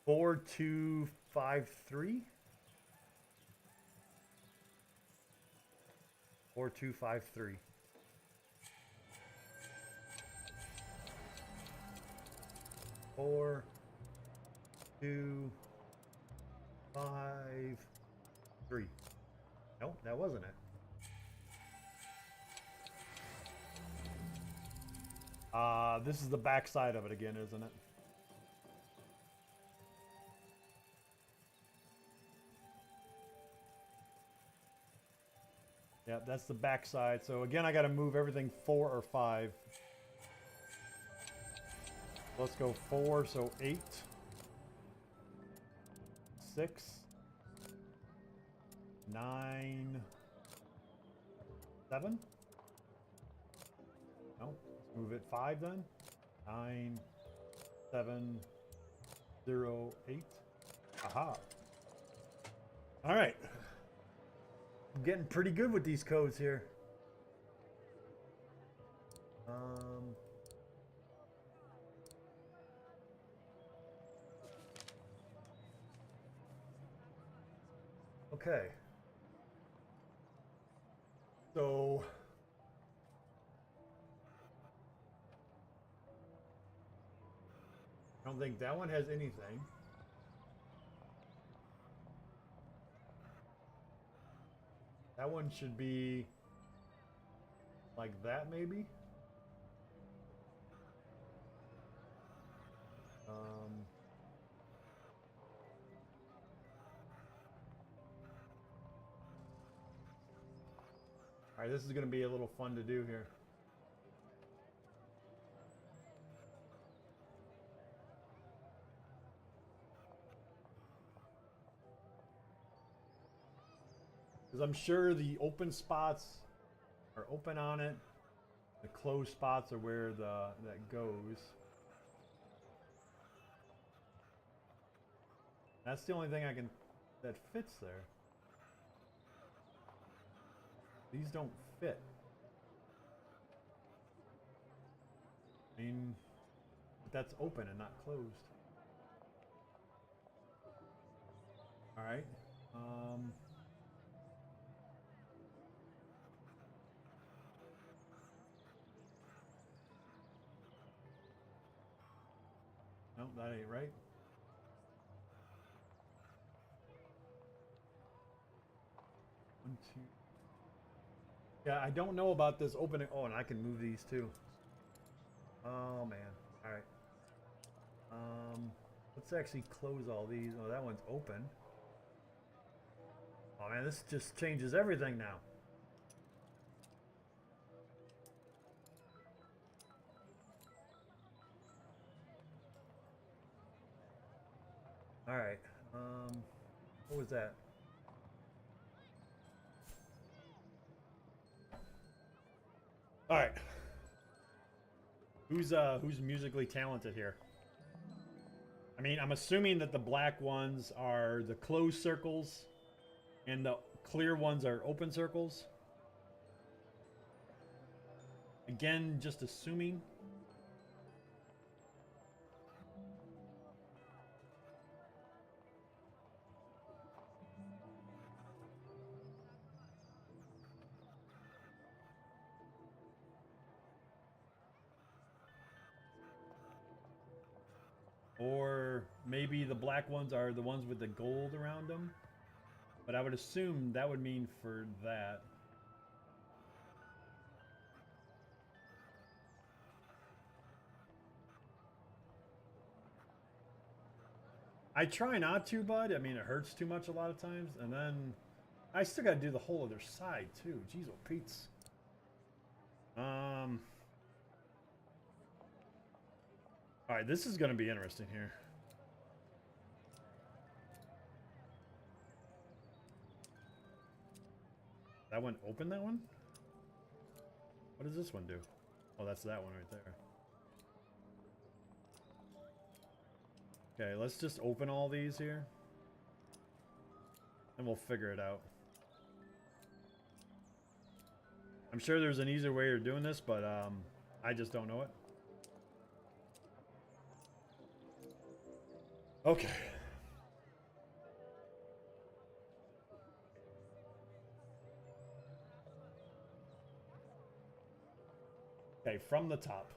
4253? 4253. Four, 2, 5, 3. Nope, that wasn't it. This is the back side of it again, isn't it? Yep, that's the back side. So again, I got to move everything 4 or 5. Let's go 4, so 8, 6, 9, 7. No, let's move it 5 then. 9, 7, 0, 8. Aha. All right. I'm getting pretty good with these codes here. Okay. So I don't think that one has anything. That one should be like that, maybe. All right, this is going to be a little fun to do here. Because I'm sure the open spots are open on it. The closed spots are where that goes. That's the only thing that fits there. These don't fit. I mean, that's open and not closed. All right. No, that ain't right. One, two. Yeah, I don't know about this opening. Oh, and I can move these too. Oh man. All right. Let's actually close all these. Oh, that one's open. Oh man, this just changes everything now. All right. What was that? All right. Who's musically talented here? I mean, I'm assuming that the black ones are the closed circles and the clear ones are open circles. Again, just assuming. Or maybe the black ones are the ones with the gold around them. But I would assume that would mean for that. I try not to, bud. I mean, it hurts too much a lot of times. And then I still got to do the whole other side, too. Jeez, oh, Pete's. All right, this is going to be interesting here. That one open, that one? What does this one do? Oh, that's that one right there. Okay, let's just open all these here. And we'll figure it out. I'm sure there's an easier way of doing this, but I just don't know it. Okay. Okay, from the top.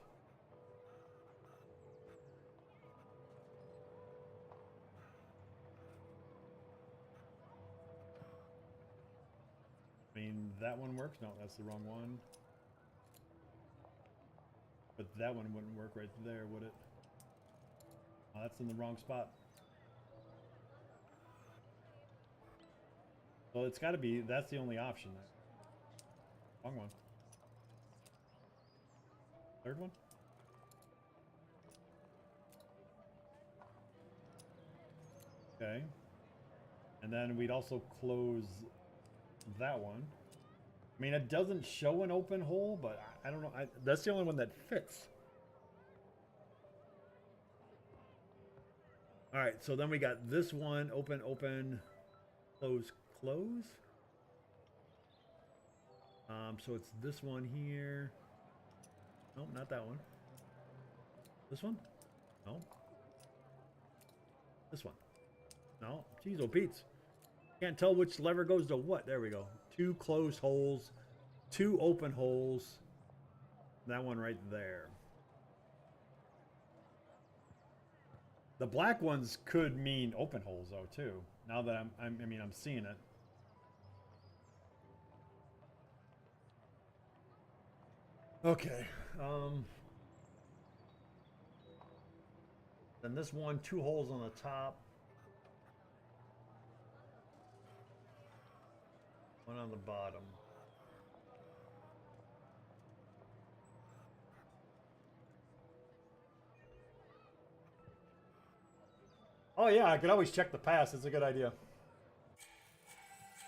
I mean, that one works. No, that's the wrong one. But that one wouldn't work right there, would it? Oh, that's in the wrong spot. Well, it's got to be, that's the only option there. Wrong one. Third one? Okay. And then we'd also close that one. I mean, it doesn't show an open hole, but I don't know. That's the only one that fits. All right, so then we got this one, open, open, close, close. So it's this one here. No, not that one. This one? No. This one? No. Jeez, oh Pete's. Can't tell which lever goes to what. There we go. 2 closed holes, 2 open holes. That one right there. The black ones could mean open holes though too. Now that I mean I'm seeing it. Okay. Then this one, 2 holes on the top. One on the bottom. Oh yeah, I could always check the pass. It's a good idea.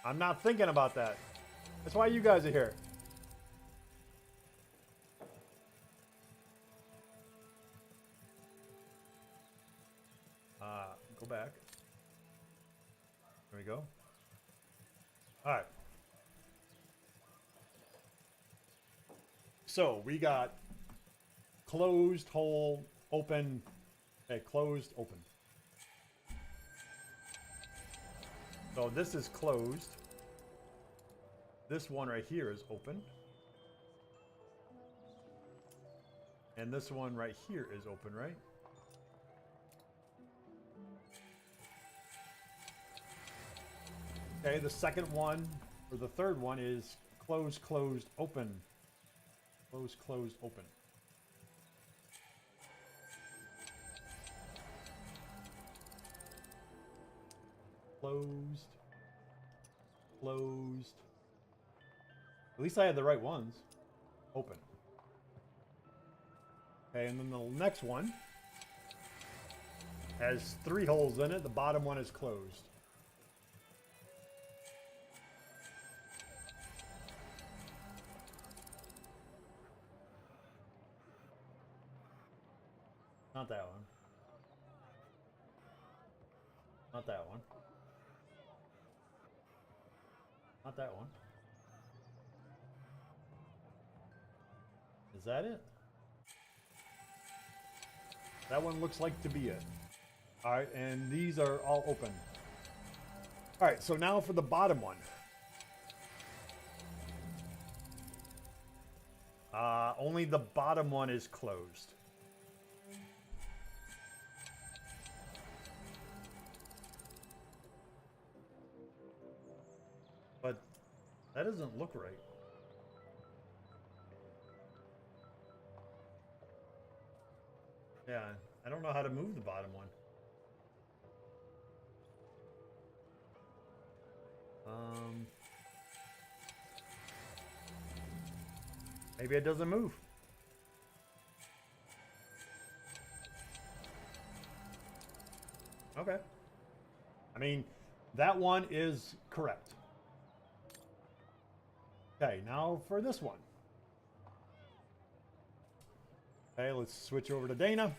I'm not thinking about that. That's why you guys are here. Go back. There we go. All right. So we got closed, hole, open. Okay, closed, open. So this is closed. This one right here is open. And this one right here is open, right? Okay, the second one, or the third one is closed, closed, open. Closed, closed, open. Closed. Closed. At least I had the right ones. Open. Okay, and then the next one has 3 holes in it. The bottom one is closed. Not that one. Not that one. Not that one. Is that it? That one looks like to be it. Alright, and these are all open. Alright, so now for the bottom one. Only the bottom one is closed. But that doesn't look right. Yeah, I don't know how to move the bottom one. Maybe it doesn't move. Okay. I mean, that one is correct. Okay, now for this one. Okay, let's switch over to Dana.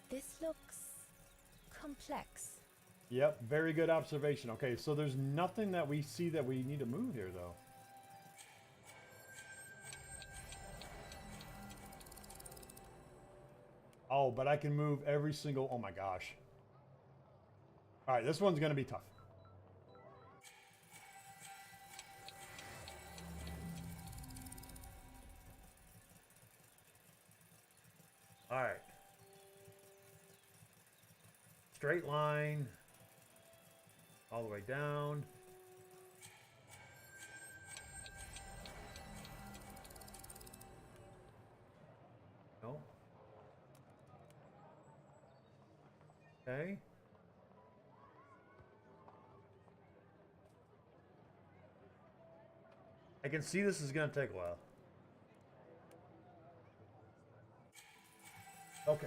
This looks complex. Yep, very good observation. Okay, so there's nothing that we see that we need to move here, though. Oh, but I can move every single... Oh my gosh. All right, this one's going to be tough. All right. Straight line. All the way down. No. Okay. I can see this is going to take a while. Okay.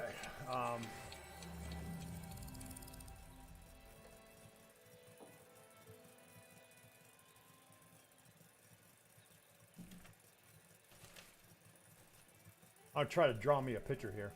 I'll try to draw me a picture here.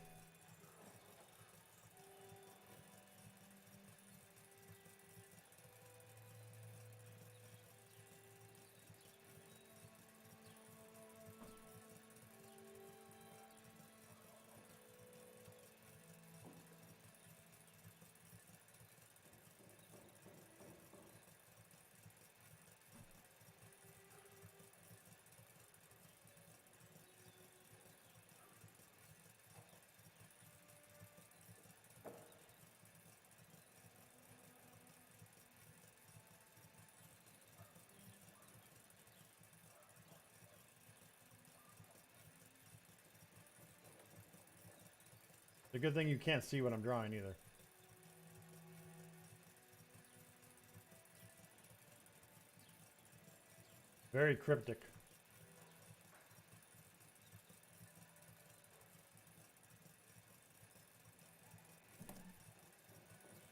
a good thing you can't see what I'm drawing either. Very cryptic.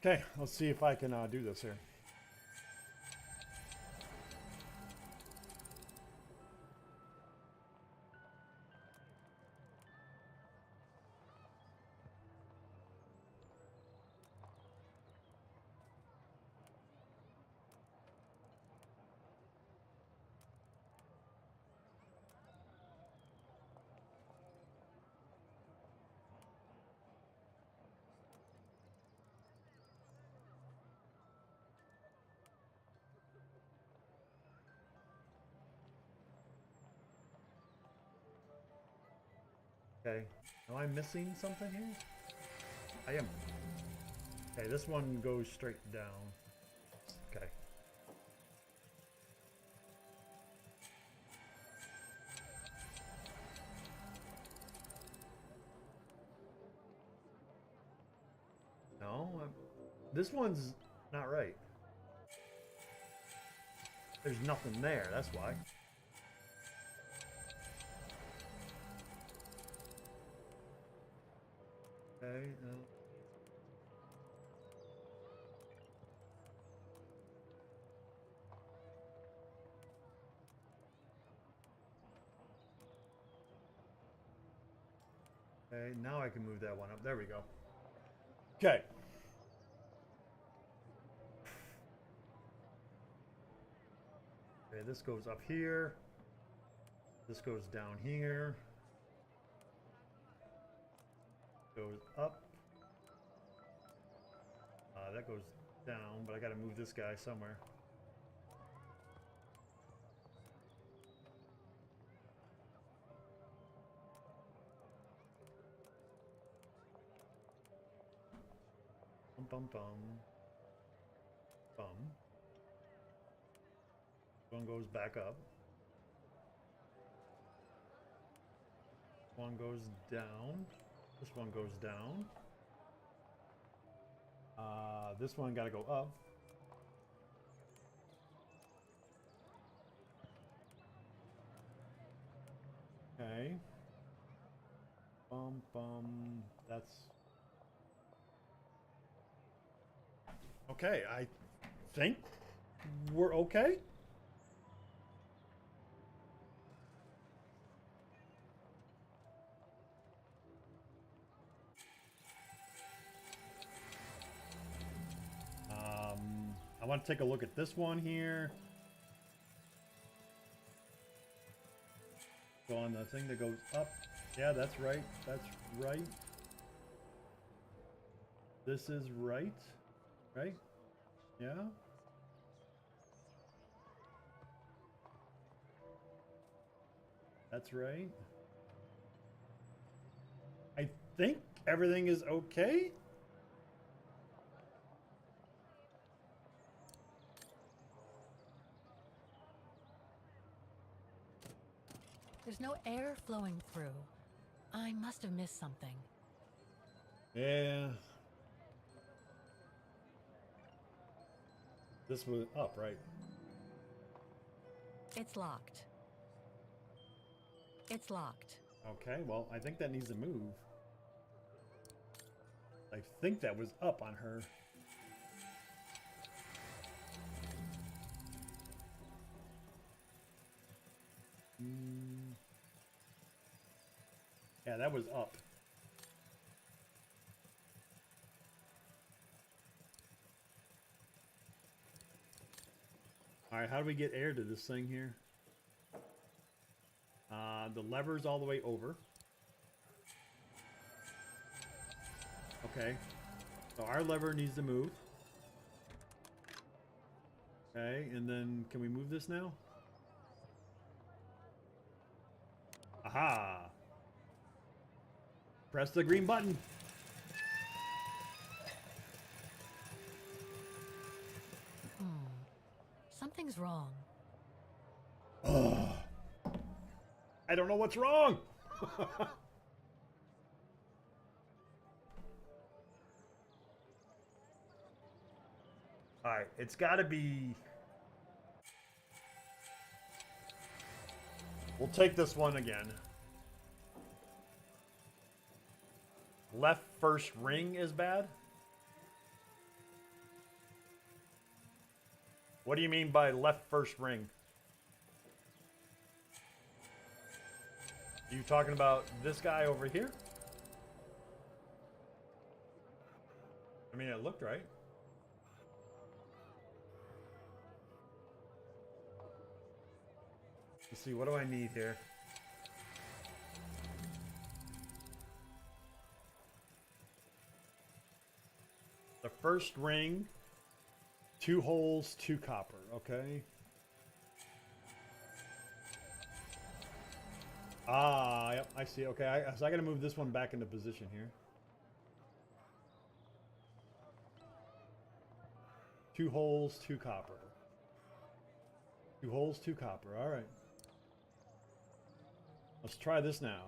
Okay, let's see if I can do this here. Okay, am I missing something here? I am. Okay, this one goes straight down. Okay. No, this one's not right. There's nothing there, that's why. Okay, okay, now I can move that one up. There we go. Okay. Okay, this goes up here. This goes down here. Goes up. That goes down, but I gotta move this guy somewhere. Bum bum bum. Bum. One goes back up. One goes down. This one goes down. This one gotta go up. Okay. Bum bum. That's okay. I think we're okay. I want to take a look at this one here. Go on the thing that goes up. Yeah, that's right. That's right. This is right. Right? Yeah. That's right. I think everything is okay. There's no air flowing through. I must have missed something. Yeah. This was up, right? It's locked. It's locked. Okay, well, I think that needs to move. I think that was up on her. Yeah, that was up. All right, how do we get air to this thing here? The lever's all the way over. Okay, so our lever needs to move. Okay, and then can we move this now? Aha! Press the green button. Something's wrong. I don't know what's wrong. Alright, it's gotta be... We'll take this one again. Left first ring is bad? What do you mean by left first ring? Are you talking about this guy over here? I mean, it looked right. Let's see, what do I need here? The first ring, 2 holes, 2 copper, okay. Ah, yep, I see. Okay, so I gotta move this one back into position here. 2 holes, 2 copper. 2 holes, 2 copper. All right. Let's try this now.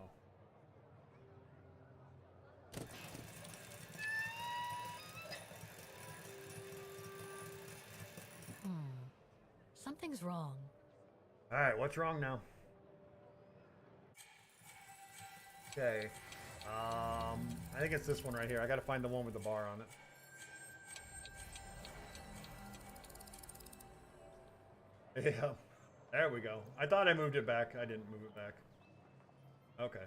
Something's wrong. All right, what's wrong now? Okay. I think it's this one right here. I gotta find the one with the bar on it. Yeah. There we go. I thought I moved it back. I didn't move it back. Okay.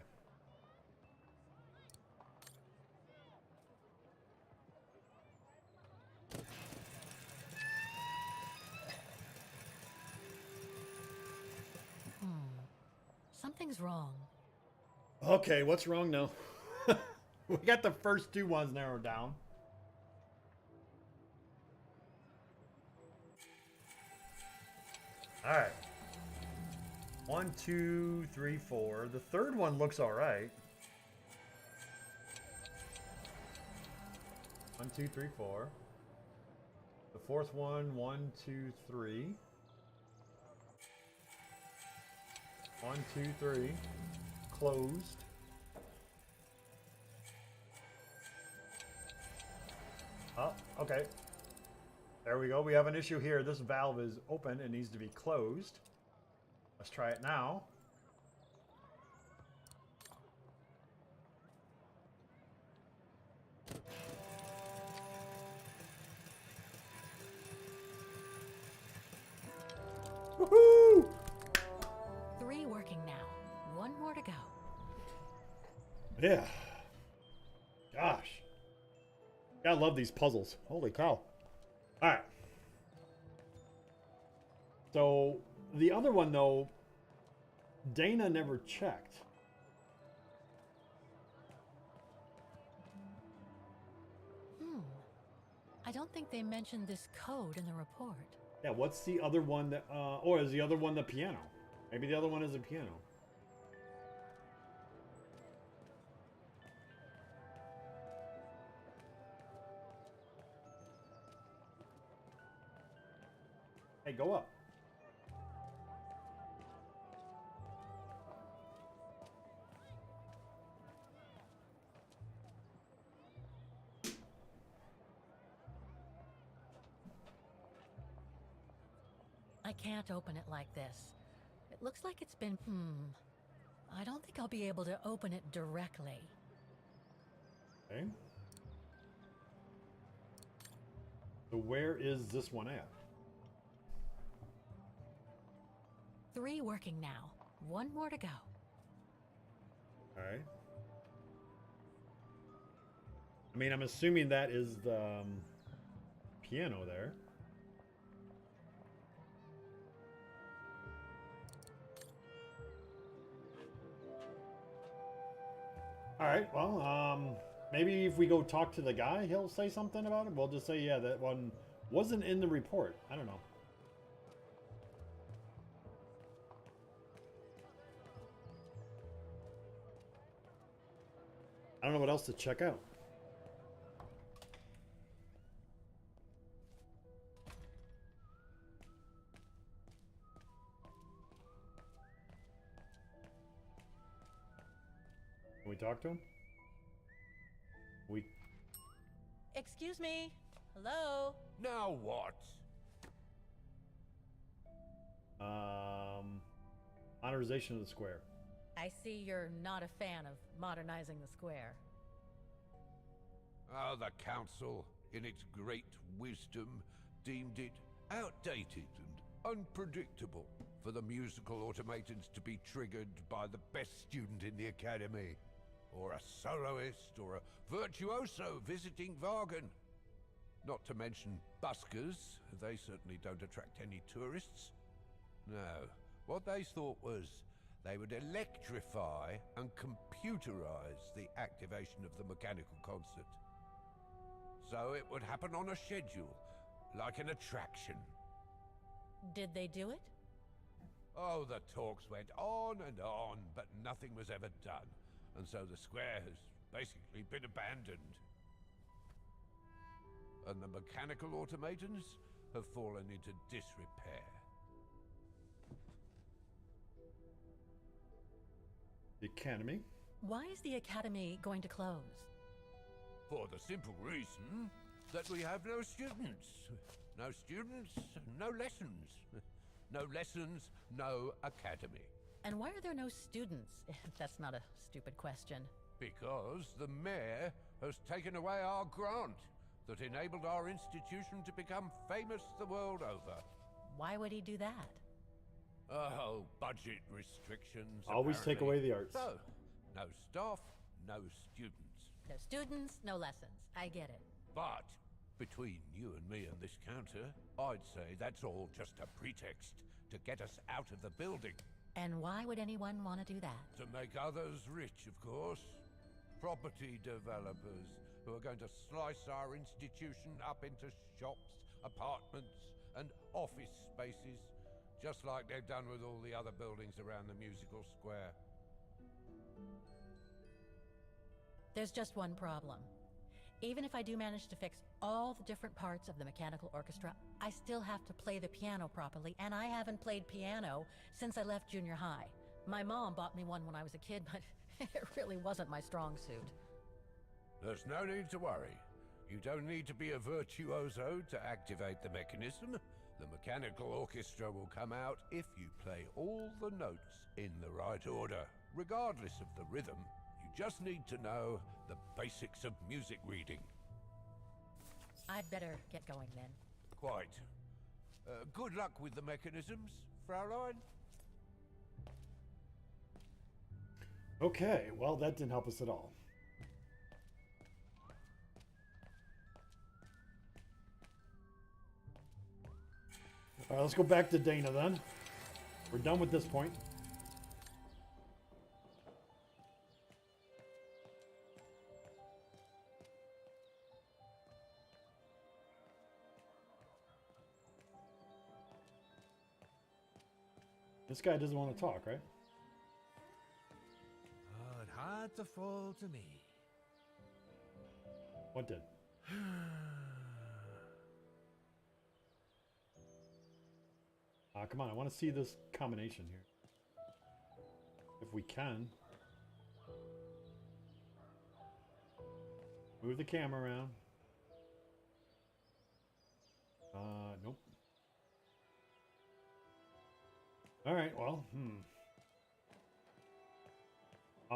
Something's wrong. Okay, what's wrong now? We got the first 2 ones narrowed down. All right. 1, 2, 3, 4. The third one looks all right. 1, 2, 3, 4. The fourth one, 1, 2, 3. 1, 2, 3. Closed. Oh, okay. There we go. We have an issue here. This valve is open and needs to be closed. Let's try it now. Woohoo! 3 working now. 1 more to go. Yeah. Gosh. Gotta love these puzzles. Holy cow. Alright. So, the other one, though, Dana never checked. I don't think they mentioned this code in the report. Yeah, what's the other one that... or is the other one the piano? Maybe the other one is the piano. Hey, go up. I can't open it like this. It looks like it's been... I don't think I'll be able to open it directly. Okay. So where is this one at? 3 working now. 1 more to go. Alright. I mean, I'm assuming that is the piano there. Alright, well, maybe if we go talk to the guy, he'll say something about it. We'll just say, yeah, that one wasn't in the report. I don't know. I don't know what else to check out. Can we talk to him? Excuse me. Hello? Now what? Modernization of the square. I see you're not a fan of modernizing the square. Oh, the council, in its great wisdom, deemed it outdated and unpredictable for the musical automatons to be triggered by the best student in the academy, or a soloist, or a virtuoso visiting Vaghen. Not to mention buskers, they certainly don't attract any tourists. No, what they thought was they would electrify and computerize the activation of the mechanical concert. So it would happen on a schedule, like an attraction. Did they do it? Oh, the talks went on and on, but nothing was ever done. And so the square has basically been abandoned. And the mechanical automatons have fallen into disrepair. The academy? Why is the academy going to close? For the simple reason that we have no students. No students, no lessons. No lessons, no academy. And why are there no students? That's not a stupid question. Because the mayor has taken away our grant that enabled our institution to become famous the world over. Why would he do that? Oh, budget restrictions. Always apparently. take away the arts. So, no staff, no students. No students, no lessons. I get it. But between you and me and this counter, I'd say that's all just a pretext to get us out of the building. And why would anyone want to do that? To make others rich, of course. Property developers who are going to slice our institution up into shops, apartments, and office spaces, just like they've done with all the other buildings around the musical square. There's just one problem. Even if I do manage to fix all the different parts of the mechanical orchestra, I still have to play the piano properly, and I haven't played piano since I left junior high. My mom bought me one when I was a kid, but it really wasn't my strong suit. There's no need to worry. You don't need to be a virtuoso to activate the mechanism. The mechanical orchestra will come out if you play all the notes in the right order, regardless of the rhythm. You just need to know the basics of music reading. I'd better get going then. Quite. Good luck with the mechanisms, Fraulein. Okay, well, that didn't help us at all. All right, let's go back to Dana then. We're done with this point. This guy doesn't want to talk, right? Oh, it had to fall to me. What did? Come on, I want to see this combination here. If we can. Move the camera around. Nope. Alright, well,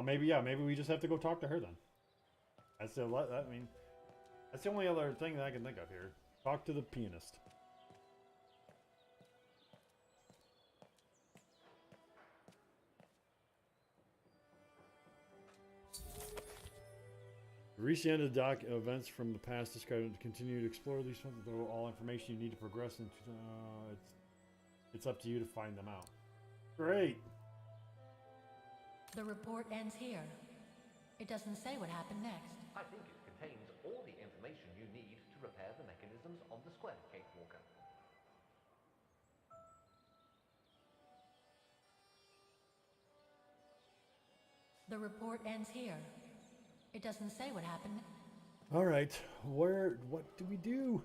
maybe we just have to go talk to her then. That's the, I mean, that's the only other thing that I can think of here. Talk to the pianist. Reach the end of the doc events from the past. Discard to continue to explore these ones. Though all information you need to progress into, it's up to you to find them out. Great. The report ends here. It doesn't say what happened next. I think it contains all the information you need to repair the mechanisms on the square, Kate Walker. The report ends here. It doesn't say what happened. All right. What do we do?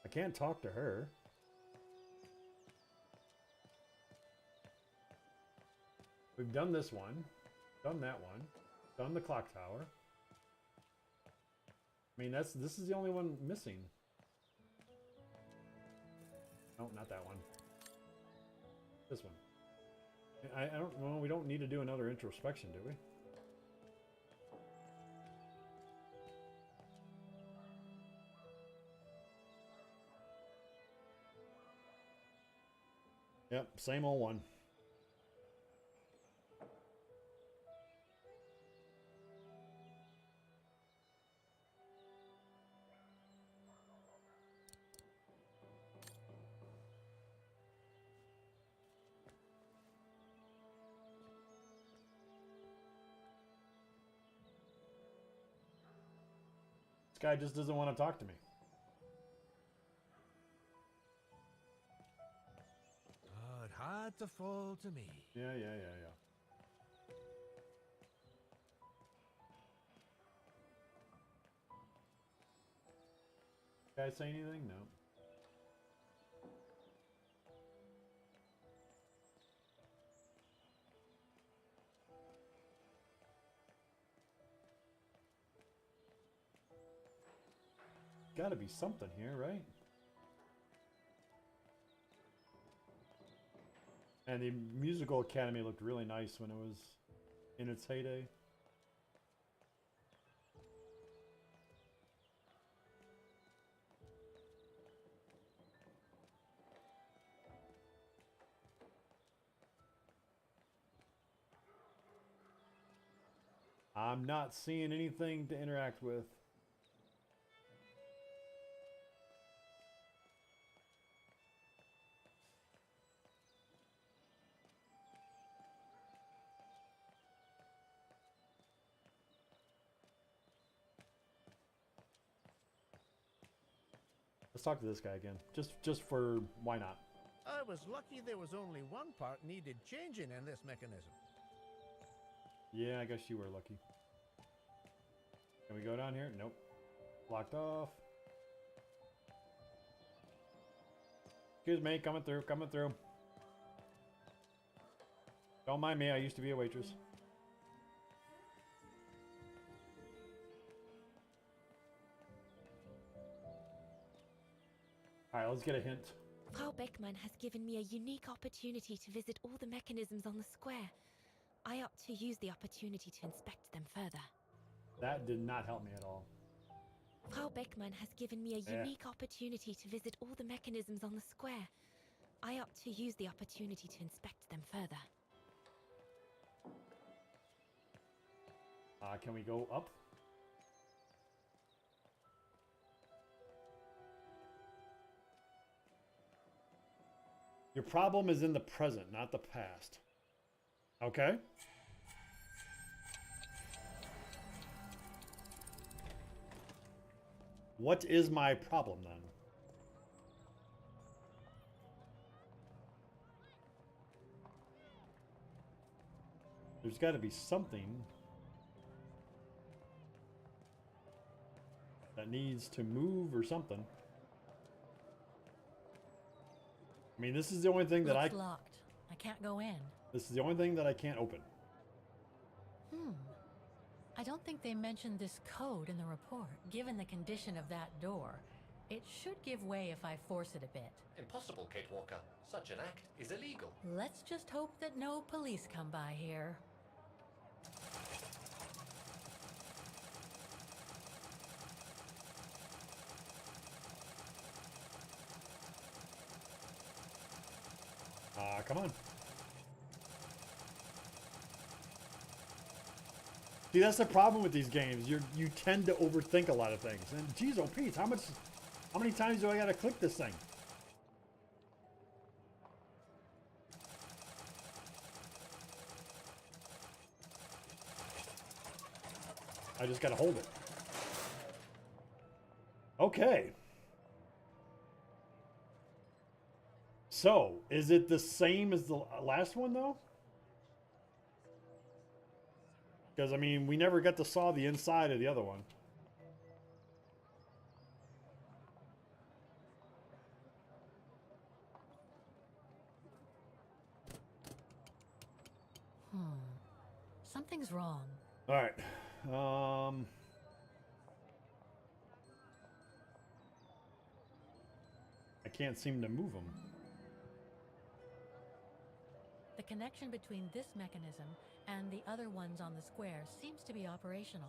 I can't talk to her. We've done this one. Done that one. Done the clock tower. I mean, this is the only one missing. No, not that one. This one. I don't. Well, we don't need to do another introspection, do we? Yep, same old one. This guy just doesn't want to talk to me. Oh, it had to fall to me. Yeah. Guy say anything? No. Gotta be something here, right? And the musical academy looked really nice when it was in its heyday. I'm not seeing anything to interact with. Let's talk to this guy again. Just for why not? I was lucky there was only one part needed changing in this mechanism. Yeah, I guess you were lucky. Can we go down here? Nope. Blocked off. Excuse me, coming through. Don't mind me, I used to be a waitress. Alright, let's get a hint. Frau Beckmann has given me a unique opportunity to visit all the mechanisms on the square. I opt to use the opportunity to inspect them further. That did not help me at all. Frau Beckmann has given me a unique opportunity to visit all the mechanisms on the square. I opt to use the opportunity to inspect them further. Can we go up? Your problem is in the present, not the past. Okay? What is my problem then? There's got to be something that needs to move or something. I mean, this is the only thing that Looks locked. I can't go in. This is the only thing that I can't open. I don't think they mentioned this code in the report. Given the condition of that door, it should give way if I force it a bit. Impossible, Kate Walker. Such an act is illegal. Let's just hope that no police come by here. Come on. See, that's the problem with these games. You tend to overthink a lot of things. And geez, oh Pete, how many times do I gotta click this thing? I just gotta hold it. Okay. So, is it the same as the last one, though? Because, I mean, we never got to saw the inside of the other one. Something's wrong. All right. can't seem to move them. The connection between this mechanism and the other ones on the square seems to be operational.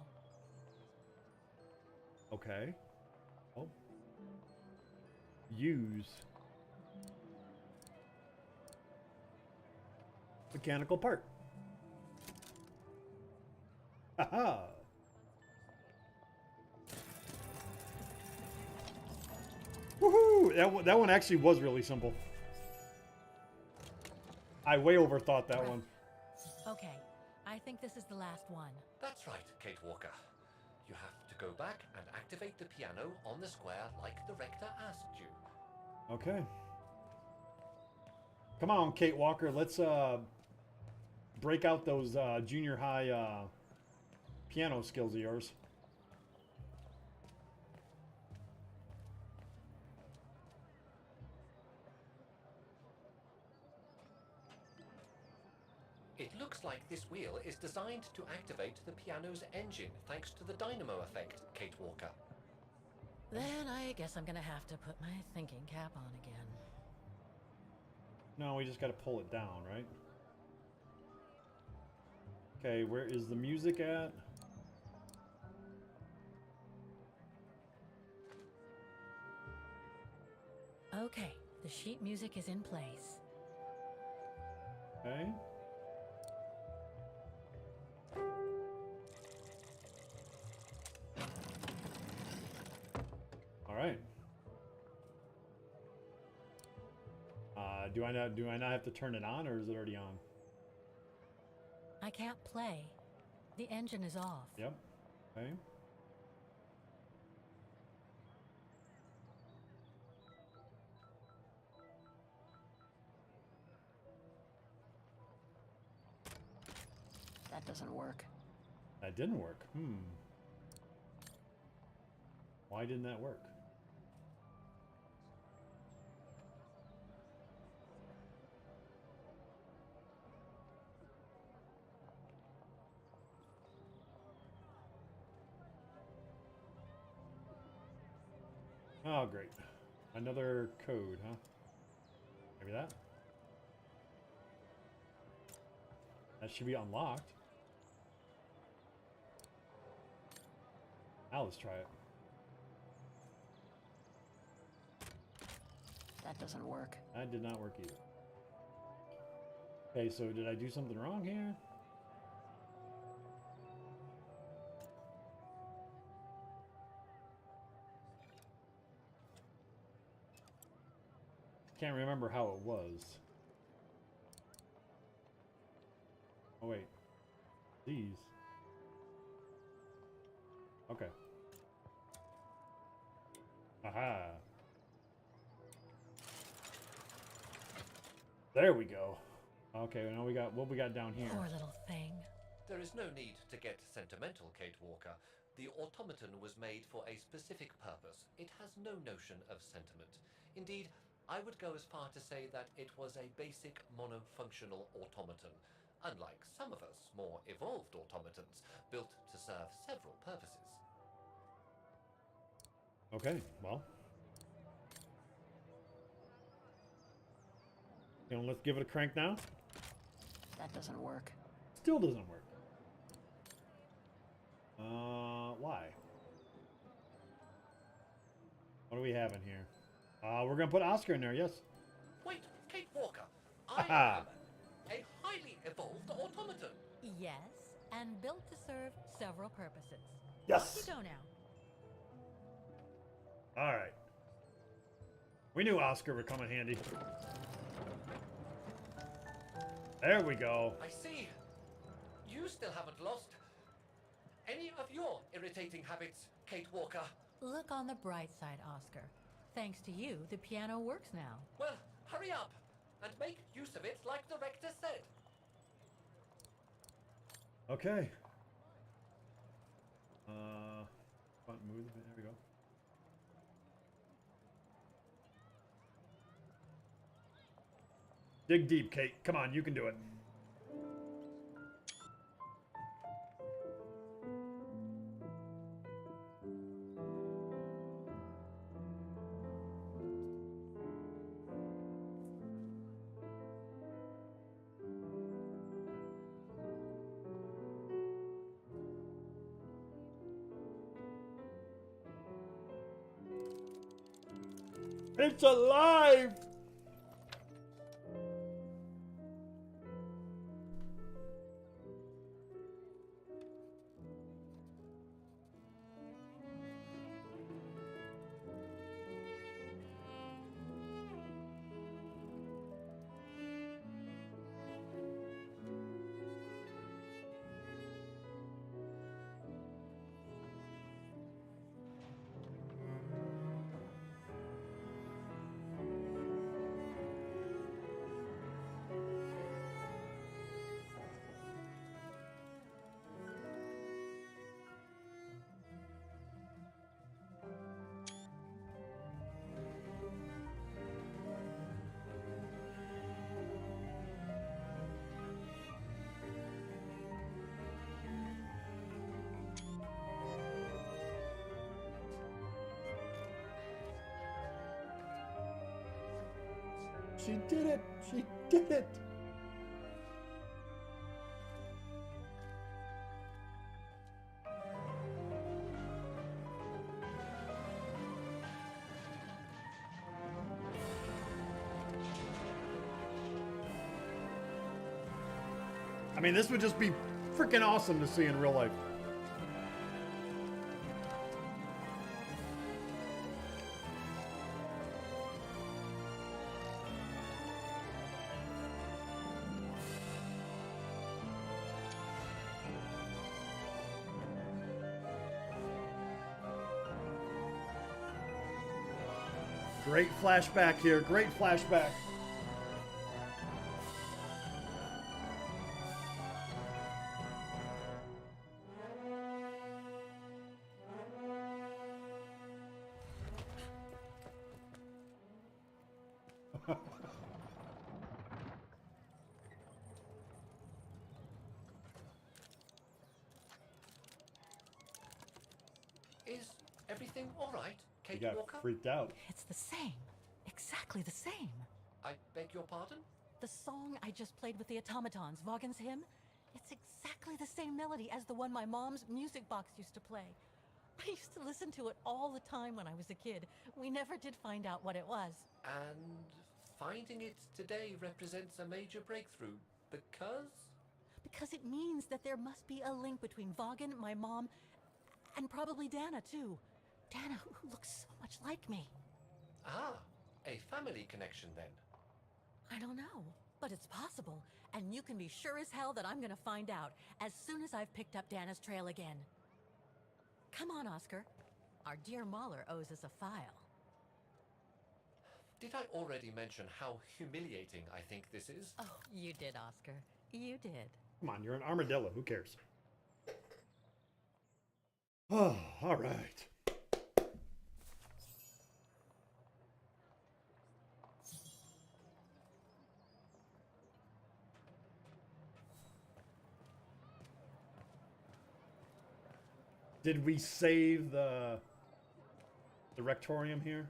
Okay. Oh. Use mechanical part. Haha. Woohoo! That one actually was really simple. I way overthought that one. Okay, I think this is the last one. That's right, Kate Walker. You have to go back and activate the piano on the square like the rector asked you. Okay. Come on, Kate Walker. Let's break out those junior high piano skills of yours. It looks like this wheel is designed to activate the piano's engine thanks to the dynamo effect, Kate Walker. Then I guess I'm gonna have to put my thinking cap on again. No, we just gotta pull it down, right? Okay, where is the music at? Okay, the sheet music is in place. Okay. All right. Do I not have to turn it on, or is it already on? I can't play. The engine is off. Yep. Okay. That doesn't work. That didn't work. Why didn't that work? Oh, great. Another code, huh? Maybe that? That should be unlocked. Now let's try it. That doesn't work. That did not work either. Okay, so did I do something wrong here? Can't remember how it was. Oh wait. These. Okay. Aha. There we go. Okay, now we got what we got down here. Poor little thing. There is no need to get sentimental, Kate Walker. The automaton was made for a specific purpose. It has no notion of sentiment. Indeed, I would go as far to say that it was a basic monofunctional automaton, unlike some of us more evolved automatons, built to serve several purposes. Okay, well. You know, let's give it a crank now. That doesn't work. Still doesn't work. Why? What do we have in here? We're gonna put Oscar in there, yes. Wait, Kate Walker, I am a highly evolved automaton. Yes, and built to serve several purposes. Yes. Off you go now. All right. We knew Oscar would come in handy. There we go. I see. You still haven't lost any of your irritating habits, Kate Walker. Look on the bright side, Oscar. Thanks to you, the piano works now. Well, hurry up and make use of it like the rector said. Okay. Move. There we go. Dig deep, Kate. Come on, you can do it. It's alive! She did it! She did it! I mean, this would just be freaking awesome to see in real life. Great flashback here. Great flashback. Is everything all right, You Kate got Walker? freaked out. It's the same. Exactly the same. I beg your pardon? The song I just played with the automatons, Vaghen's hymn, it's exactly the same melody as the one my mom's music box used to play. I used to listen to it all the time when I was a kid. We never did find out what it was. And finding it today represents a major breakthrough because? Because it means that there must be a link between Vaghen, my mom, and probably Dana, too. Dana, who looks so much like me. Ah, a family connection then. I don't know, but it's possible. And you can be sure as hell that I'm gonna find out as soon as I've picked up Dana's trail again. Come on, Oscar. Our dear Mahler owes us a file. Did I already mention how humiliating I think this is? Oh, you did, Oscar. You did. Come on, you're an armadillo. Who cares? Oh, all right. Did we save the rectorium here?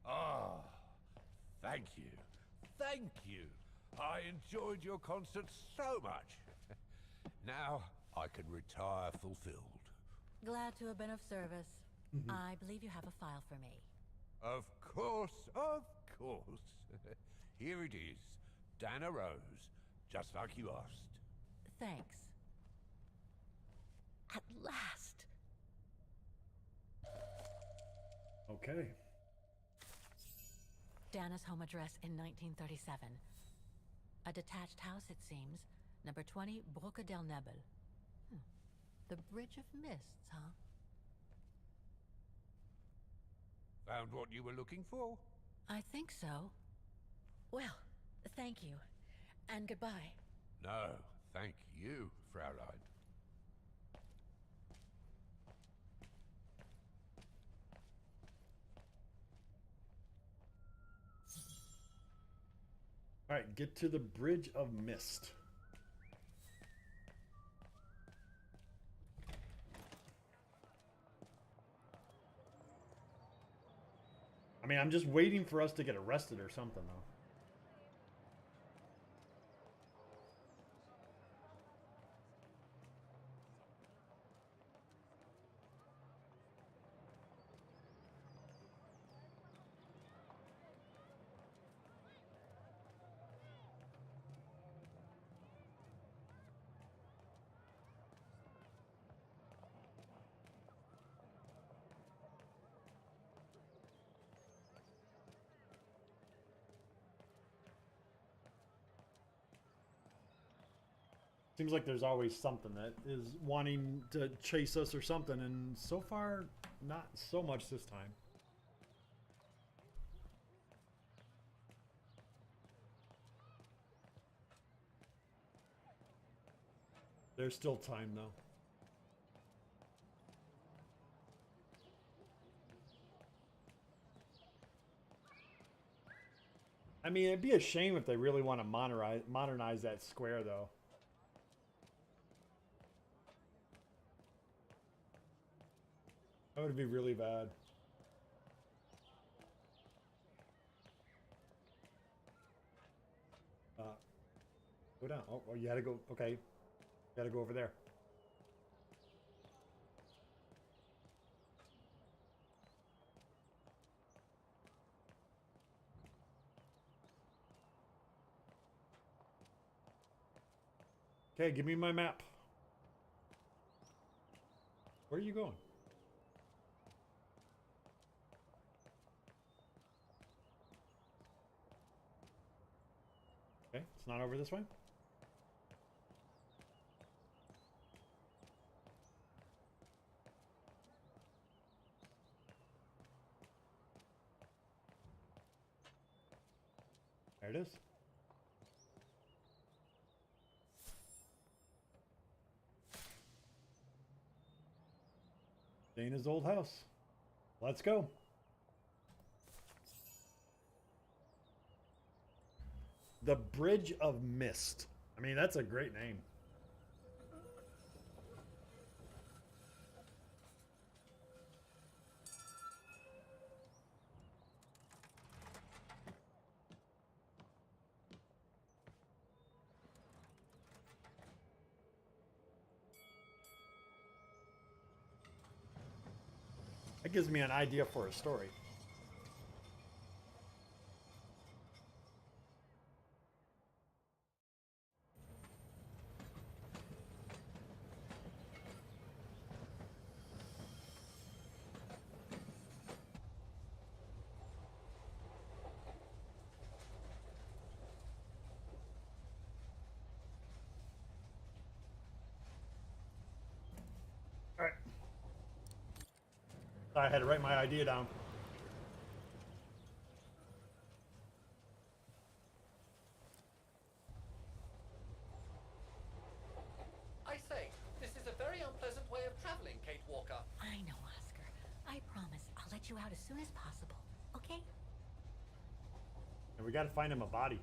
Ah, thank you. Thank you. I enjoyed your concert so much. Now I can retire fulfilled. Glad to have been of service. I believe you have a file for me. Of course, of course. Here it is. Dana Roze, just like you asked. Thanks. At last. Okay. Dana's home address in 1937. A detached house, it seems. Number 20, Brücke del Nebel. The Bridge of Mists, huh? Found what you were looking for? I think so. Well, thank you. And goodbye. No, thank you, Fraulein. All right, get to the Bridge of Mist. I mean, I'm just waiting for us to get arrested or something, though. Seems like there's always something that is wanting to chase us or something, and so far, not so much this time. There's still time, though. I mean, it'd be a shame if they really want to modernize that square, though. That would be really bad. Go down. Oh, you had to go. Okay. You got to go over there. Okay, give me my map. Where are you going? Okay, it's not over this way. There it is. Dana's old house. Let's go. The Bridge of Mist. I mean, that's a great name. That gives me an idea for a story. All right. I had to write my idea down. I say, this is a very unpleasant way of traveling, Kate Walker. I know, Oscar. I promise I'll let you out as soon as possible, okay? And we got to find him a body.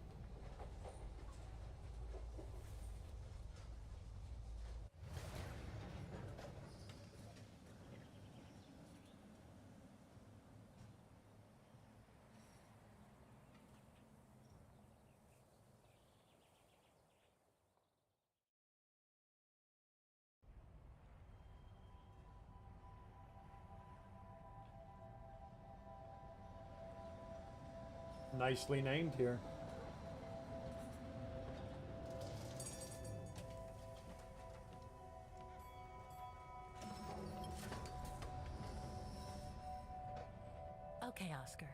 Nicely named here. Okay, Oscar.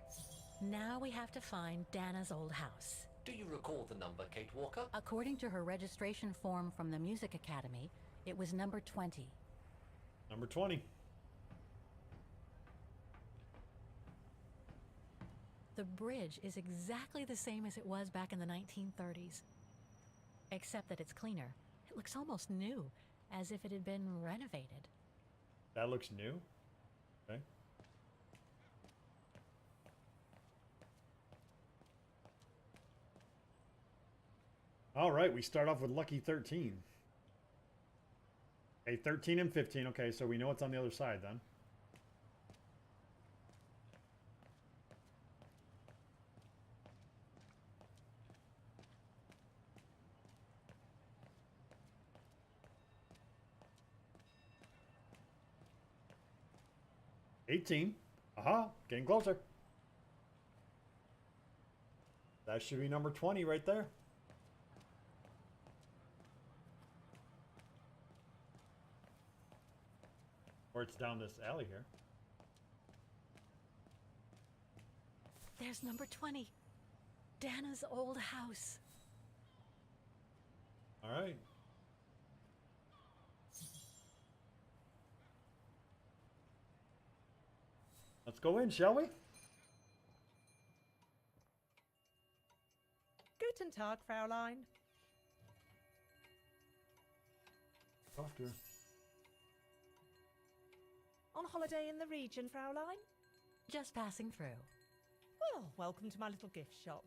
Now we have to find Dana's old house. Do you recall the number, Kate Walker? According to her registration form from the Music Academy, it was number 20. Number 20. The bridge is exactly the same as it was back in the 1930s. Except that it's cleaner. It looks almost new, as if it had been renovated. That looks new. Okay. All right, we start off with lucky 13. Okay, 13 and 15. Okay, so we know what's on the other side then. $18. Aha, getting closer. That should be number 20 right there. Or it's down this alley here. There's number 20. Dana's old house. All right. Let's go in, shall we? Guten Tag, Fräulein. Doctor. On holiday in the region, Fräulein? Just passing through. Well, welcome to my little gift shop.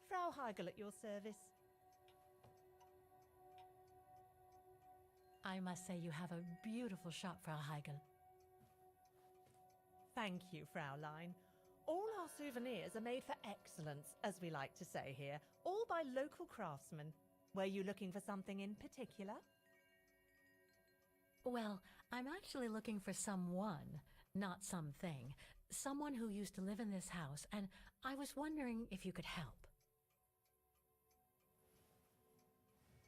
Frau Heigl at your service. I must say you have a beautiful shop, Frau Heigl. Thank you, Fräulein. All our souvenirs are made for excellence, as we like to say here, all by local craftsmen. Were you looking for something in particular? Well, I'm actually looking for someone, not something. Someone who used to live in this house, and I was wondering if you could help.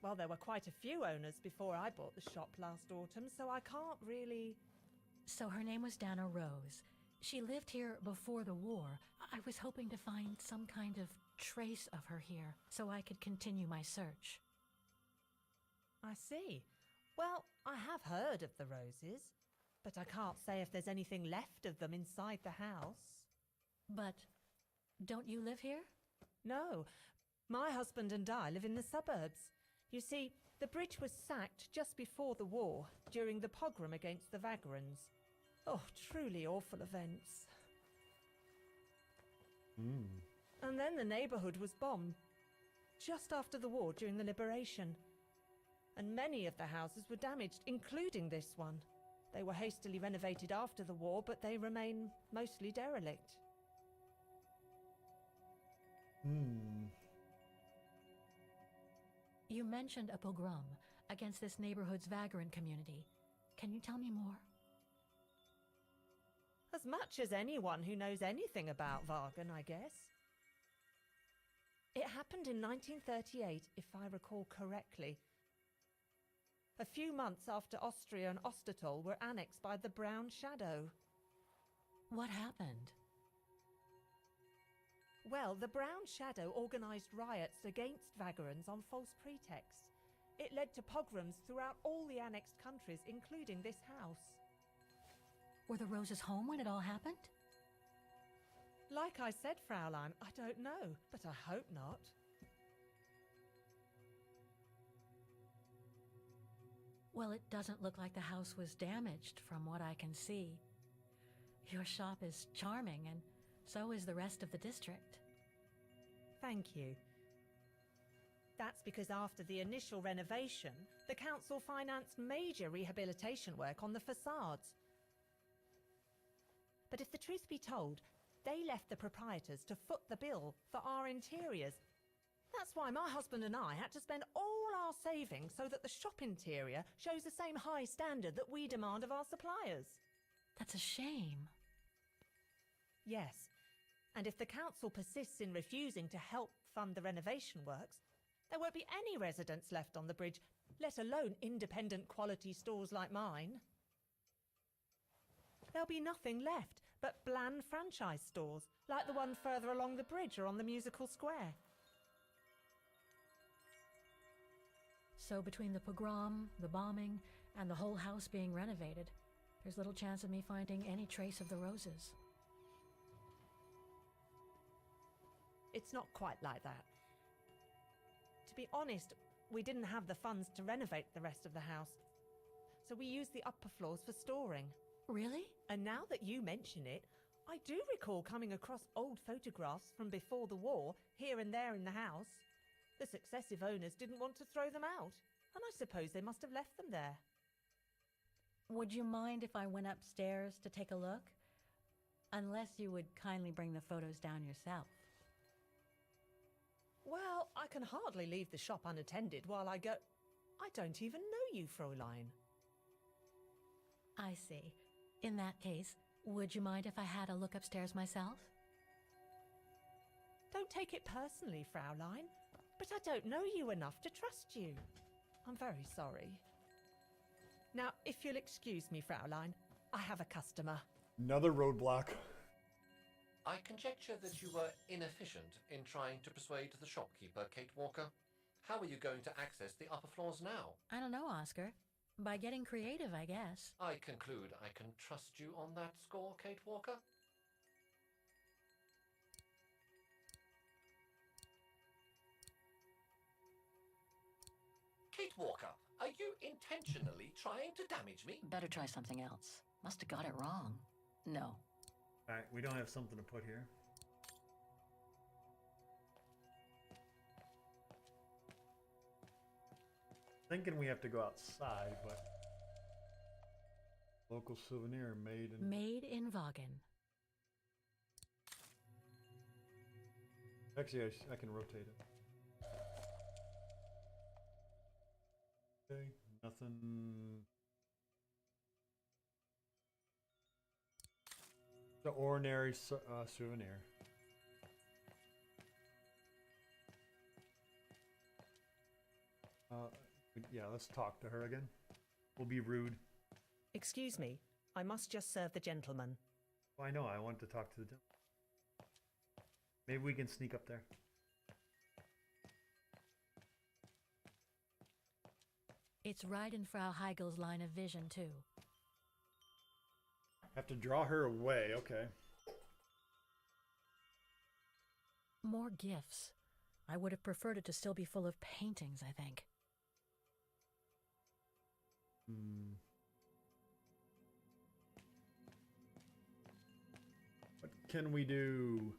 Well, there were quite a few owners before I bought the shop last autumn, so I can't really... So her name was Dana Roze. She lived here before the war. I was hoping to find some kind of trace of her here, so I could continue my search. I see. Well, I have heard of the Roses, but I can't say if there's anything left of them inside the house. But don't you live here? No. My husband and I live in the suburbs. You see, the bridge was sacked just before the war, during the pogrom against the Vagrants. Oh, truly awful events. And then the neighbourhood was bombed, just after the war during the liberation. And many of the houses were damaged, including this one. They were hastily renovated after the war, but they remain mostly derelict. You mentioned a pogrom against this neighborhood's vagrant community. Can you tell me more? As much as anyone who knows anything about Vaghen, I guess. It happened in 1938, if I recall correctly. A few months after Austria and Ostertal were annexed by the Brown Shadow. What happened? Well, the Brown Shadow organised riots against Vagrants on false pretexts. It led to pogroms throughout all the annexed countries, including this house. Were the Roses home when it all happened? Like I said, Fraulein, I don't know, but I hope not. Well, it doesn't look like the house was damaged from what I can see. Your shop is charming, and so is the rest of the district. Thank you. That's because after the initial renovation, the council financed major rehabilitation work on the facades. But if the truth be told, they left the proprietors to foot the bill for our interiors. That's why my husband and I had to spend all our savings so that the shop interior shows the same high standard that we demand of our suppliers. That's a shame. Yes, and if the council persists in refusing to help fund the renovation works, there won't be any residents left on the bridge, let alone independent quality stores like mine. There'll be nothing left but bland franchise stores, like the one further along the bridge or on the musical square. So between the pogrom, the bombing, and the whole house being renovated, there's little chance of me finding any trace of the Roses. It's not quite like that. To be honest, we didn't have the funds to renovate the rest of the house, so we used the upper floors for storing. Really? And now that you mention it, I do recall coming across old photographs from before the war, here and there in the house. The successive owners didn't want to throw them out, and I suppose they must have left them there. Would you mind if I went upstairs to take a look? Unless you would kindly bring the photos down yourself. Well, I can hardly leave the shop unattended while I go... I don't even know you, Fräulein. I see. In that case, would you mind if I had a look upstairs myself? Don't take it personally, Fräulein, but I don't know you enough to trust you. I'm very sorry. Now, if you'll excuse me, Fräulein, I have a customer. Another roadblock. I conjecture that you were inefficient in trying to persuade the shopkeeper, Kate Walker. How are you going to access the upper floors now? I don't know, Oscar. By getting creative, I guess. I conclude I can trust you on that score, Kate Walker? Streetwalker, are you intentionally trying to damage me? Better try something else. Must have got it wrong. No. Alright, we don't have something to put here. Thinking we have to go outside, but local souvenir made in Vaghen. Actually, I can rotate it. Okay, nothing. The ordinary souvenir. Yeah, let's talk to her again. We'll be rude. Excuse me, I must just serve the gentleman. Oh, I know, I want to talk to the gentleman. Maybe we can sneak up there. It's right in Frau Heigel's line of vision, too. Have to draw her away, okay. More gifts. I would have preferred it to still be full of paintings, I think. What can we do?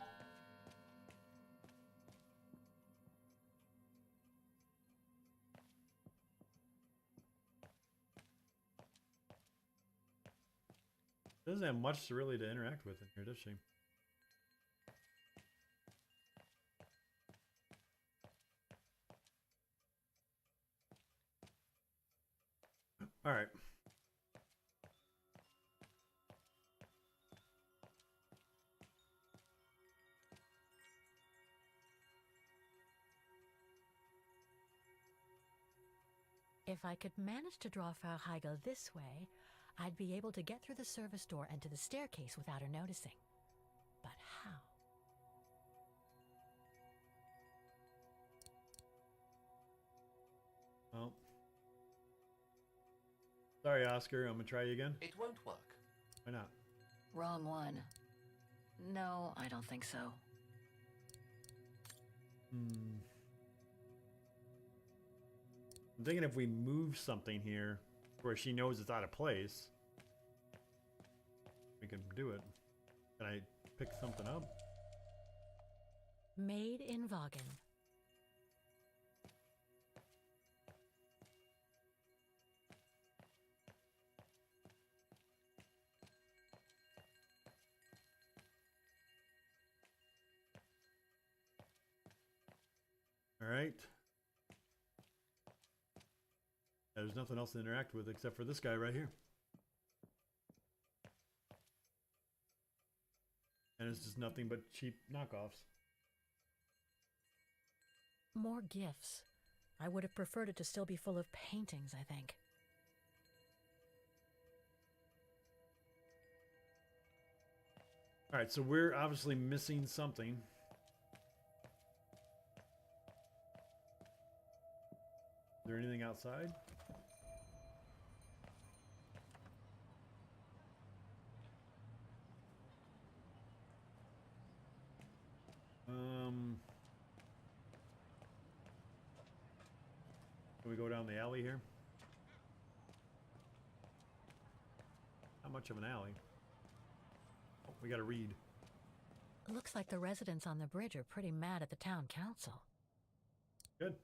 Doesn't have much really to interact with in here, does she? All right. If I could manage to draw Frau Heigel this way, I'd be able to get through the service door and to the staircase without her noticing. But how? Well. Sorry, Oscar. I'm gonna try you again. It won't work. Why not? Wrong one. No, I don't think so. I'm thinking if we move something here where she knows it's out of place, we can do it. Can I pick something up? Made in Vaghen. All right. There's nothing else to interact with except for this guy right here. And it's just nothing but cheap knockoffs. More gifts. I would have preferred it to still be full of paintings, I think. All right, so we're obviously missing something. Is there anything outside? Can we go down the alley here? Not much of an alley. Oh, we gotta read. Looks like the residents on the bridge are pretty mad at the town council. Good.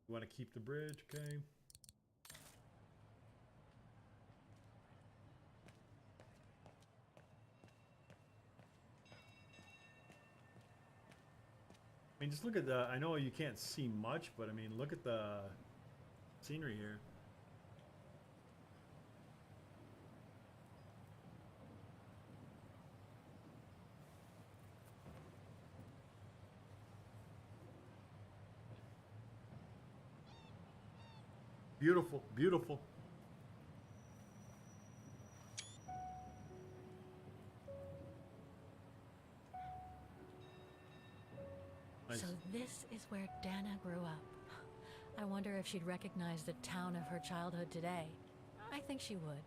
You want to keep the bridge, okay? I mean, just look at the, I know you can't see much, but I mean, look at the scenery here. Beautiful, beautiful. Nice. So this is where Dana grew up. I wonder if she'd recognize the town of her childhood today. I think she would.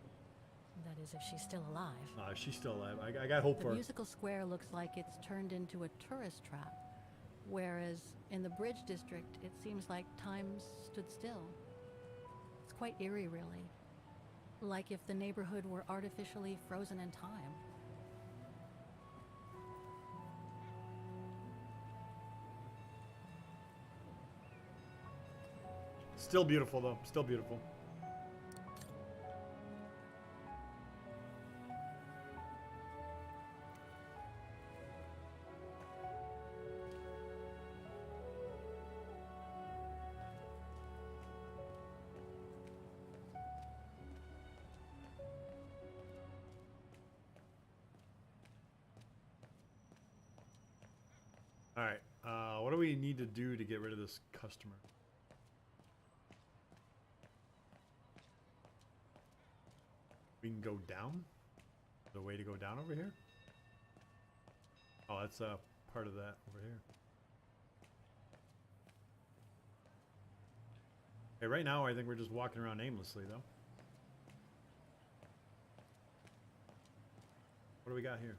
That is, if she's still alive. She's still alive. I got hope for The her. musical square looks like it's turned into a tourist trap, whereas in the Bridge District, it seems like time stood still. It's quite eerie, really. Like if the neighborhood were artificially frozen in time. Still beautiful, though. Still beautiful. All right. What do we need to do to get rid of this customer? We can go down? The way to go down over here? Oh, that's part of that over here. Hey, right now I think we're just walking around aimlessly, though. What do we got here?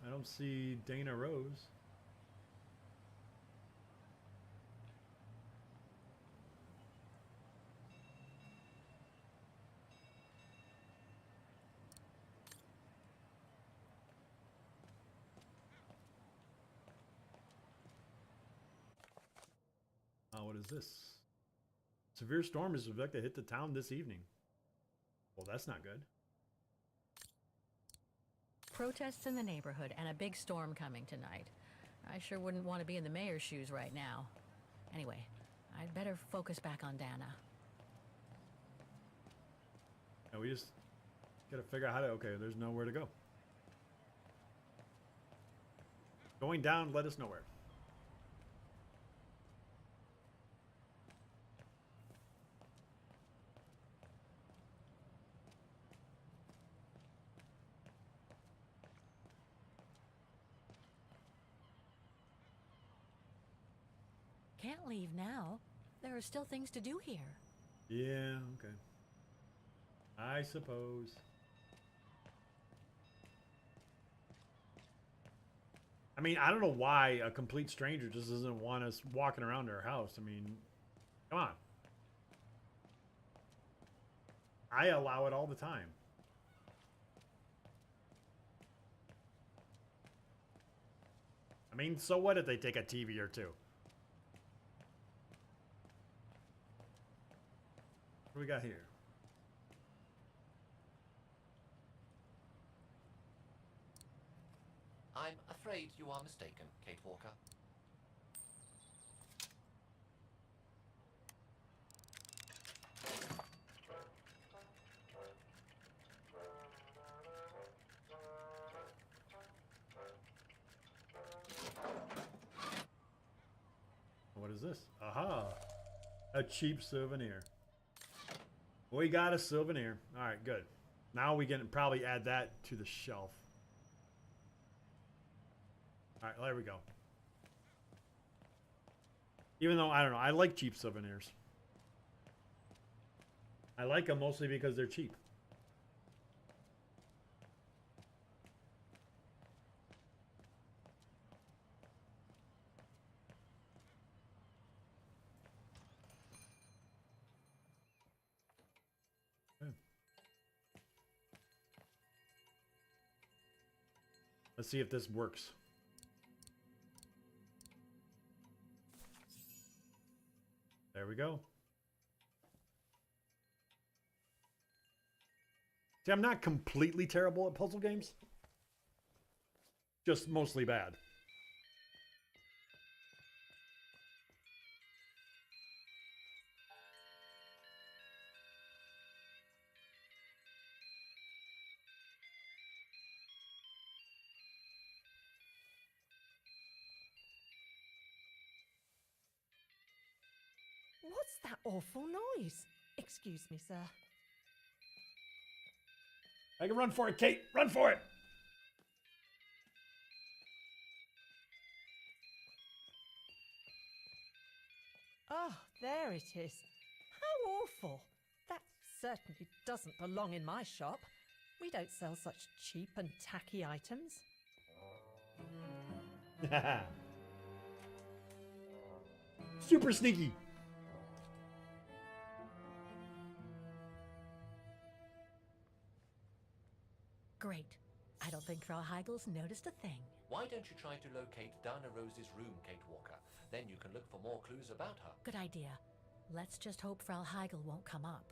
I don't see Dana Rose. What is this? Severe storm is expected to hit the town this evening. Well, that's not good. Protests in the neighborhood and a big storm coming tonight. I sure wouldn't want to be in the mayor's shoes right now. Anyway, I'd better focus back on Dana. Now we just gotta figure out how to... Okay, there's nowhere to go. Going down led us nowhere. Can't leave now. There are still things to do here. Yeah, okay. I suppose. I mean, I don't know why a complete stranger just doesn't want us walking around their house. I mean, come on. I allow it all the time. I mean, so what if they take a TV or two? What do we got here? I'm afraid you are mistaken, Kate Walker. What is this? Aha! A cheap souvenir. We got a souvenir. All right, good. Now we can probably add that to the shelf. All right, there we go. Even though, I don't know, I like cheap souvenirs. I like them mostly because they're cheap. Let's see if this works. There we go. See, I'm not completely terrible at puzzle games. Just mostly bad. What's that awful noise? Excuse me, sir. I can run for it, Kate. Run for it. Oh, there it is. How awful. That certainly doesn't belong in my shop. We don't sell such cheap and tacky items. Super sneaky. Great. I don't think Frau Heigel's noticed a thing. Why don't you try to locate Dana Rose's room, Kate Walker? Then you can look for more clues about her. Good idea. Let's just hope Frau Heigel won't come up.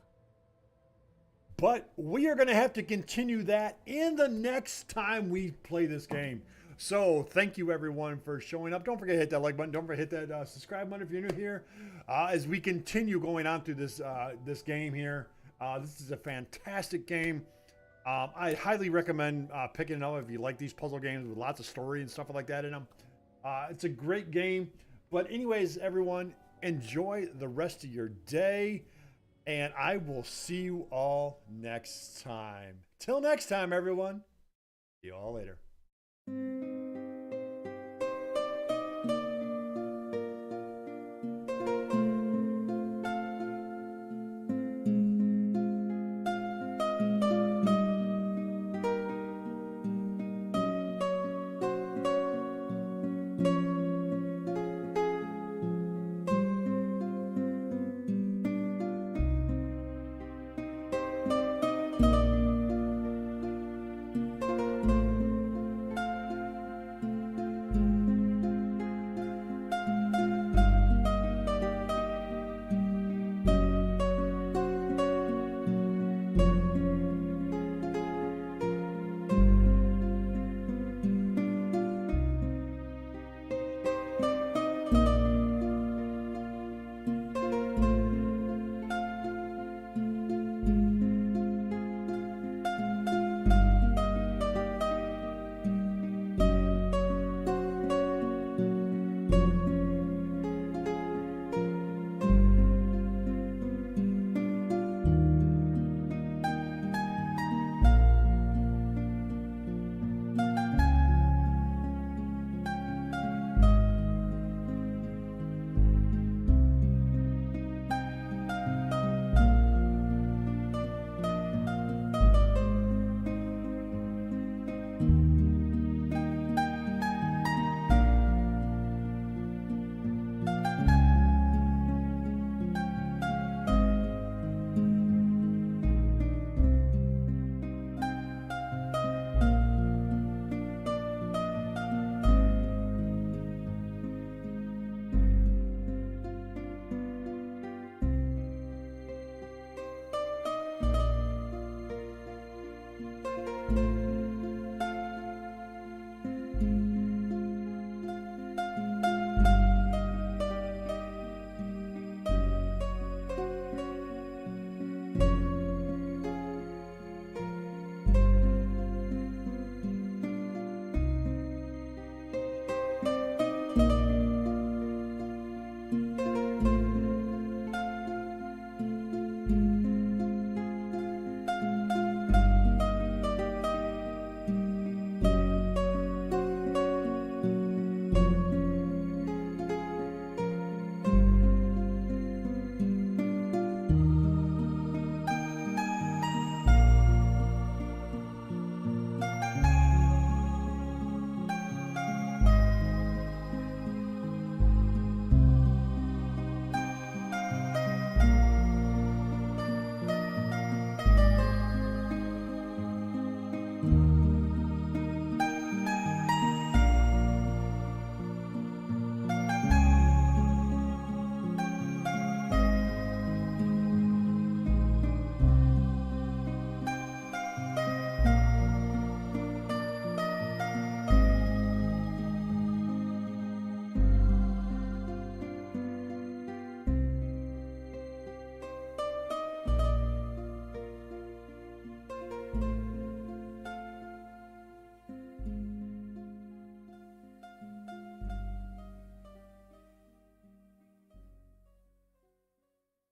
But we are going to have to continue that in the next time we play this game. So thank you everyone for showing up. Don't forget to hit that like button. Don't forget to hit that subscribe button if you're new here. As we continue going on through this this game here. This is a fantastic game. I highly recommend picking it up if you like these puzzle games with lots of story and stuff like that in them. It's a great game. But anyways, everyone, enjoy the rest of your day. And I will see you all next time. Till next time, everyone. See you all later.